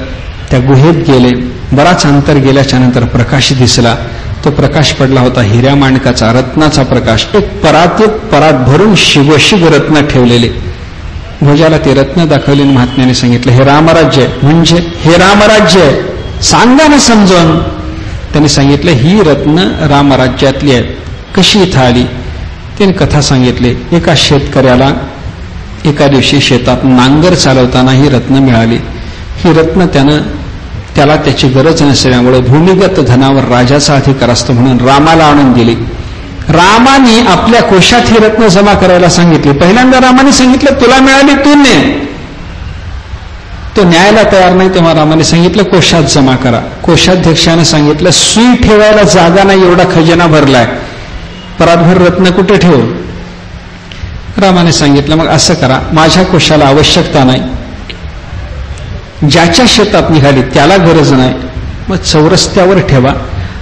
त्या गुहेत गेले. बराच अंतर गेल्याच्या नंतर प्रकाश दिसला. तो प्रकाश पडला होता हिऱ्या माणकाचा, रत्नाचा प्रकाश. एक परात भरून शिवशिव रत्न ठेवलेले. भोजाला ते रत्न दाखवले. महात्म्याने सांगितलं हे रामराज्य आहे. म्हणजे हे रामराज्य आहे. सांगा ना समजावून. त्यांनी सांगितलं ही रत्न रामराज्यातली आहेत. कशी इथं आली? त्याने कथा सांगितली. एका शेतकऱ्याला एका दिवशी शेतात नांगर चालवताना ही रत्न मिळाली. ही रत्न त्याला त्याची गरज नसल्यामुळे भूमिगत धनावर राजाचा अधिकार असतो म्हणून रामाला आणून दिली. रामाने आपल्या कोशात ही रत्न जमा करायला सांगितली. पहिल्यांदा रामाने सांगितलं तुला मिळाली तू ने. तो न्यायला तयार नाही. तेव्हा रामाने सांगितलं कोशात जमा करा. कोषाध्यक्षाने सांगितलं सुई ठेवायला जागा नाही, एवढा खजिना भरलाय, परातभर रत्न कुठे ठेवू? रामाने सांगितलं मग असं करा, माझ्या कोशाला आवश्यकता नाही, ज्याच्या शेतात निघाली त्याला गरज नाही, मग चौरस्त्यावर ठेवा,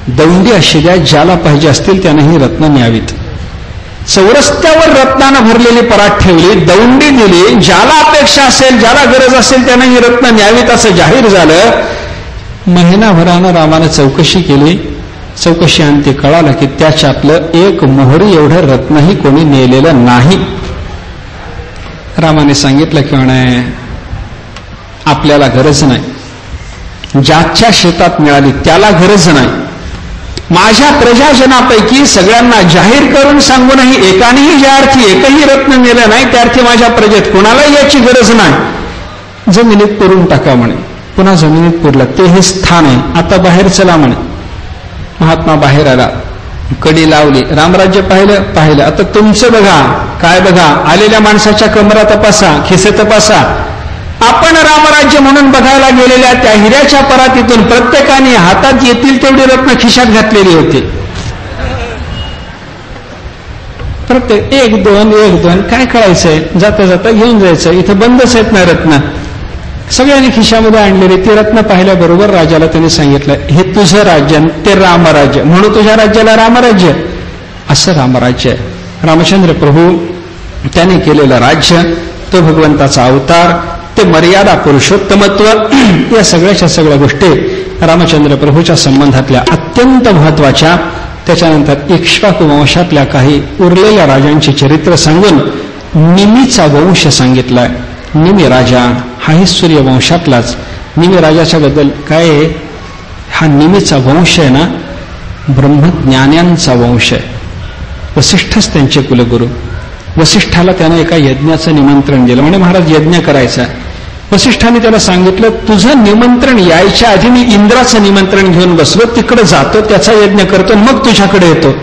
दौंडी अशी द्या, ज्याला पाहिजे असतील त्याने ही रत्न न्यावीत. चौरस्त्यावर रत्नानं भरलेली परात ठेवली, दौंडी दिली, ज्याला अपेक्षा असेल ज्याला गरज असेल त्याने ही रत्न न्यावीत असं जाहीर झालं. महिनाभरानं रामानं चौकशी केली. चौकशी अंती कळालं की त्याच्यातलं एक मोहरी एवढं रत्नही कोणी नेलेलं नाही. रामाने सांगितलं की म्हणे आपल्याला गरज नाही, ज्याच्या शेतात मिळाली त्याला गरज नाही. माझ्या प्रजाजनापैकी सगळ्यांना जाहीर करून सांगूनही एकानेही ज्या अर्थी एकही रत्न नेलं नाही त्या अर्थी माझ्या प्रजेत कोणालाही याची गरज नाही. जमिनीत पुरून टाका म्हणे. पुन्हा जमिनीत पुरलं. ते हे स्थान आहे, आता बाहेर चला म्हणे. महात्मा बाहेर आला, कडी लावली, रामराज्य पाहिलं. आता तुमचं बघा, काय बघा, आलेल्या माणसाच्या कमरा तपासा, खिसे तपासा. आपण रामराज्य म्हणून बघायला गेलेल्या त्या हिऱ्याच्या परातीतून प्रत्येकाने हातात येतील तेवढी रत्न खिशात घातलेली होती. प्रत्येक एक दोन काय कळायचंय, जाता जाता घेऊन जायचं. इथं बंदच आहेत ना रत्न. सगळ्यांनी खिशामध्ये आणलेली ती रत्न पाहिल्याबरोबर राजाला त्यांनी सांगितलं हे तुझं राज्य, ते रामराज्य, म्हणून तुझ्या राज्याला रामराज्य. असं रामराज्य आहे. रामचंद्र प्रभू त्याने केलेलं राज्य, तो भगवंताचा अवतार, ते मर्यादा पुरुषोत्तमत्व, या सगळ्याच्या सगळ्या गोष्टी रामचंद्र प्रभूच्या संबंधातल्या अत्यंत महत्वाच्या. त्याच्यानंतर इक्ष्वाकु वंशातल्या काही उरलेल्या राजांची चरित्र सांगून निमीचा वंश सांगितलाय. निमी राजा हाही सूर्यवंशातलाच. निमी राजाच्या बद्दल काय आहे, हा निमीचा वंश आहे ना, ब्रह्मज्ञान्यांचा वंश आहे. वसिष्ठच त्यांचे कुलगुरू. वसिष्ठाला त्यानं एका यज्ञाचं निमंत्रण दिलं. म्हणजे महाराज यज्ञ करायचा. वसिष्ठाने त्याला सांगितलं तुझं निमंत्रण यायच्या आधी मी इंद्राचं निमंत्रण घेऊन बसलो, तिकडे जातो, त्याचा यज्ञ करतो, मग तुझ्याकडे येतो.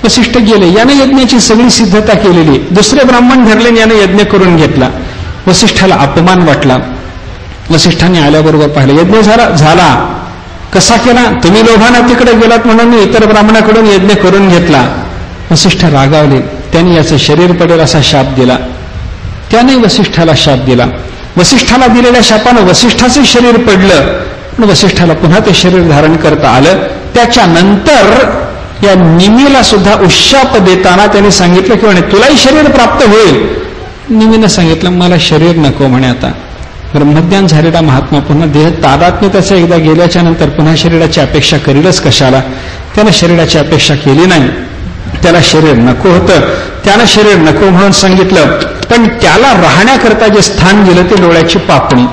वसिष्ठ गेले. याने यज्ञाची सगळी सिद्धता केलेली. दुसरे ब्राह्मण धरले, याने यज्ञ करून घेतला. वसिष्ठाला अपमान वाटला. वसिष्ठाने आल्याबरोबर पाहिलं यज्ञ झाला. कसा केला? तुम्ही लोभानं तिकडे गेलात म्हणून मी इतर ब्राह्मणाकडून यज्ञ करून घेतला. वसिष्ठ रागावले. त्यांनी याचं शरीर पडेल असा शाप दिला. त्याने वसिष्ठाला शाप दिला. वसिष्ठाला दिलेल्या शापानं वसिष्ठाचे शरीर पडलं, पण वसिष्ठाला पुन्हा ते शरीर धारण करता आलं. त्याच्यानंतर या निमीला सुद्धा उशाप देताना त्यांनी सांगितलं की म्हणे तुलाही शरीर प्राप्त होईल. निमीनं सांगितलं मला शरीर नको म्हणे. आता ब्रह्मज्ञान झालेला महात्मा पुन्हा देह तादात्म्य त्याचा एकदा गेल्याच्या नंतर पुन्हा शरीराची अपेक्षा करीलच कशाला. त्यानं शरीराची अपेक्षा केली नाही. त्याला शरीर नको होतं. त्यानं शरीर नको म्हणून सांगितलं, पण त्याला राहण्याकरता जे स्थान दिलं ते डोळ्याची पापणी.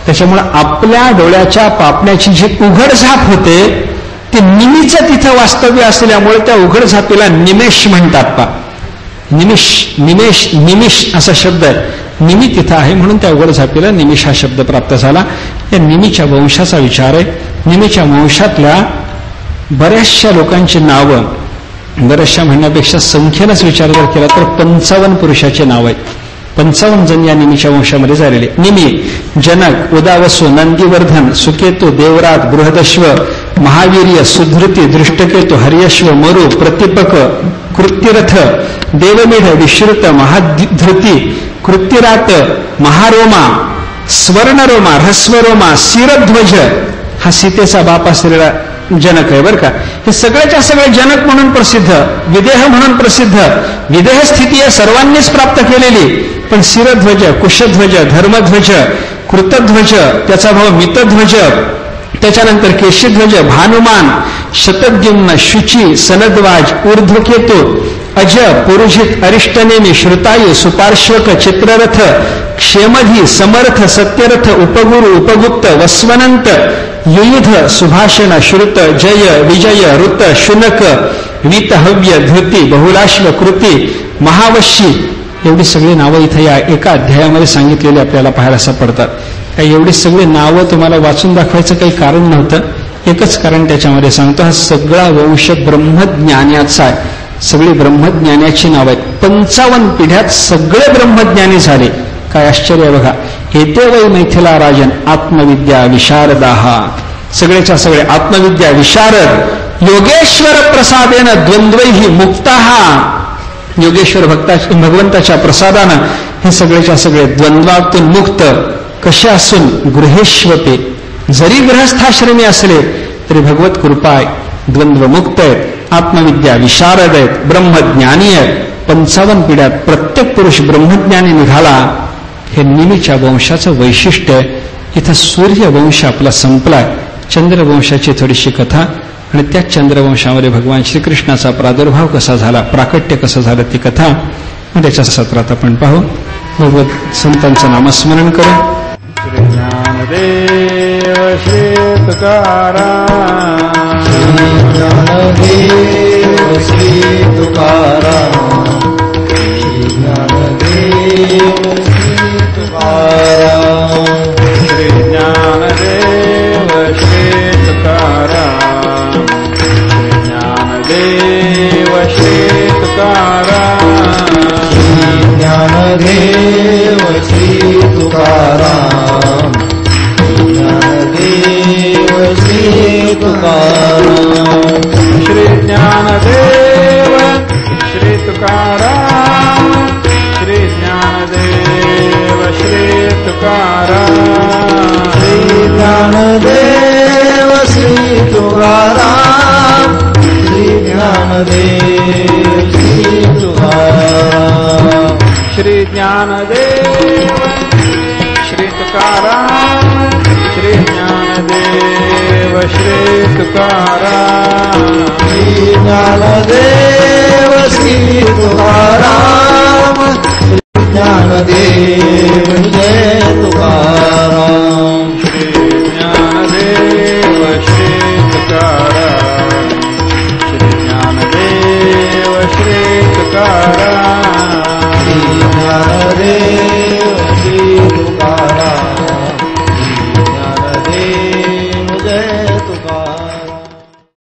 त्याच्यामुळे आपल्या डोळ्याच्या पापण्याची जी उघडझाप होते ते निमीचं तिथं वास्तव्य असल्यामुळे त्या उघडझापीला निमेष म्हणतात. पा निमिष असा शब्द आहे. निमी तिथं आहे म्हणून त्या उघडझापीला निमिष हा शब्द प्राप्त झाला. या निमीच्या वंशाचा विचार आहे. निमीच्या वंशातल्या बऱ्याचशा लोकांची नावं, बऱ्याचशा म्हणण्यापेक्षा संख्येनंच विचार जर केला तर 55 पुरुषाचे नाव आहेत. 55 जण या निमीच्या वंशामध्ये झालेले. निमी, जनक, उदावसु, नंदीवर्धन, सुकेतू, देवरात, बृहदश्व, महावीर्य, सुधृती, दृष्टकेतू, हर्यश्व, मरु, प्रतिपक, कृत्यरथ, देवमेढ, विश्रुत, महाधृती, कृत्यरात, महारोमा, स्वर्णरोमा, ह्रस्वरोमा, शिरध्वज, हा सीतेचा बाप असलेला जनक आहे बरं का. हे सगळ्याच्या सगळे जनक म्हणून प्रसिद्ध, विदेह म्हणून प्रसिद्ध. विदेह स्थिती आहे सर्वांनीच प्राप्त केलेली. पण शिरध्वज, कुशध्वज, धर्मध्वज, कृतध्वज, त्याचा भाव मितध्वज, त्याच्यानंतर केशध्वज, भानुमान, शतद्युम्न, शुची, सनद्वाज, ऊर्ध्वकेतू, अज, पुरुषित, अरिष्टनेमी, श्रुतायु, सुपार्श्वक, चित्ररथ, क्षेमधी, समर्थ, सत्यरथ, उपगुरु, उपगुप्त, वस्वनंत, युयुध, सुभाषण, श्रुत, जय, विजय, ऋत, शुनक, वीतहव्य, धृती, बहुलाश्व, कृती, महावशी, एवढी सगळी नावं इथं या एका अध्यायामध्ये सांगितलेली आपल्याला पाहायला सापडतात. काही एवढी सगळी नावं तुम्हाला वाचून दाखवायचं काही कारण नव्हतं. एकच कारण त्याच्यामध्ये सांगतो, हा सगळा वंश ब्रह्मज्ञानाचा आहे. सगळी ब्रह्मज्ञानाची नावं आहेत. 55 पिढ्यात सगळे ब्रह्मज्ञानी झाले. काय आश्चर्य बघा. हेते वै मैथिला राजन आत्मविद्या विशारदाहा, सगळेच्या सगळे आत्मविद्या विशारद, योगेश्वर प्रसादेन द्वंद्वैहि मुक्ताहा, योगेश्वर भगवंताच्या प्रसादानं हे सगळेच्या सगळे द्वंद्वातून मुक्त. कशा असून गृहेश्वते, जरी गृहस्थाश्रमी असले तरी भगवत कृपा आहे, द्वंद्वमुक्त आहेत, आत्मविद्या विशारद आहेत, ब्रह्मज्ञानी आहेत. 55 पिढ्यात प्रत्येक पुरुष ब्रह्मज्ञानी निघाला. हे निमीच्या वंशाचं वैशिष्ट्य आहे. इथं सूर्यवंश आपला संपलाय. चंद्रवंशाची थोडीशी कथा आणि त्या चंद्रवंशामध्ये भगवान श्रीकृष्णाचा प्रादुर्भाव कसा झाला, प्राकट्य कसं झालं ती कथा त्याच्या सत्रात आपण पाहू. भगवत संतांचं नामस्मरण करू. श्री ज्ञानदेव श्री तुकाराम, श्री ज्ञानदेव श्री तुकाराम, श्री ज्ञानदेव श्री तुकाराम, श्री ज्ञानदेव श्री तुकाराम, श्री ज्ञानदेव श्री तुकाराम, श्री ज्ञानदेव श्री तुकाराम, ज्ञानदेव श्री तुकाराम, श्री ज्ञानदेव श्री तुकाराम, श्री ज्ञानदेव श्री तुकाराम, श्री ज्ञानदेव श्री तुकाराम, श्री ज्ञानदेव श्री तुकाराम, श्री ज्ञानदेव श्री तुकाराम, श्री ज्ञानदेव श्री तुकाराम, श्री ज्ञानदेव श्री तुकाराम, श्री ज्ञानदेव जय तुकाराम, श्री ज्ञानदेव श्री तुकाराम, श्री ज्ञानदेव श्री तुकाराम.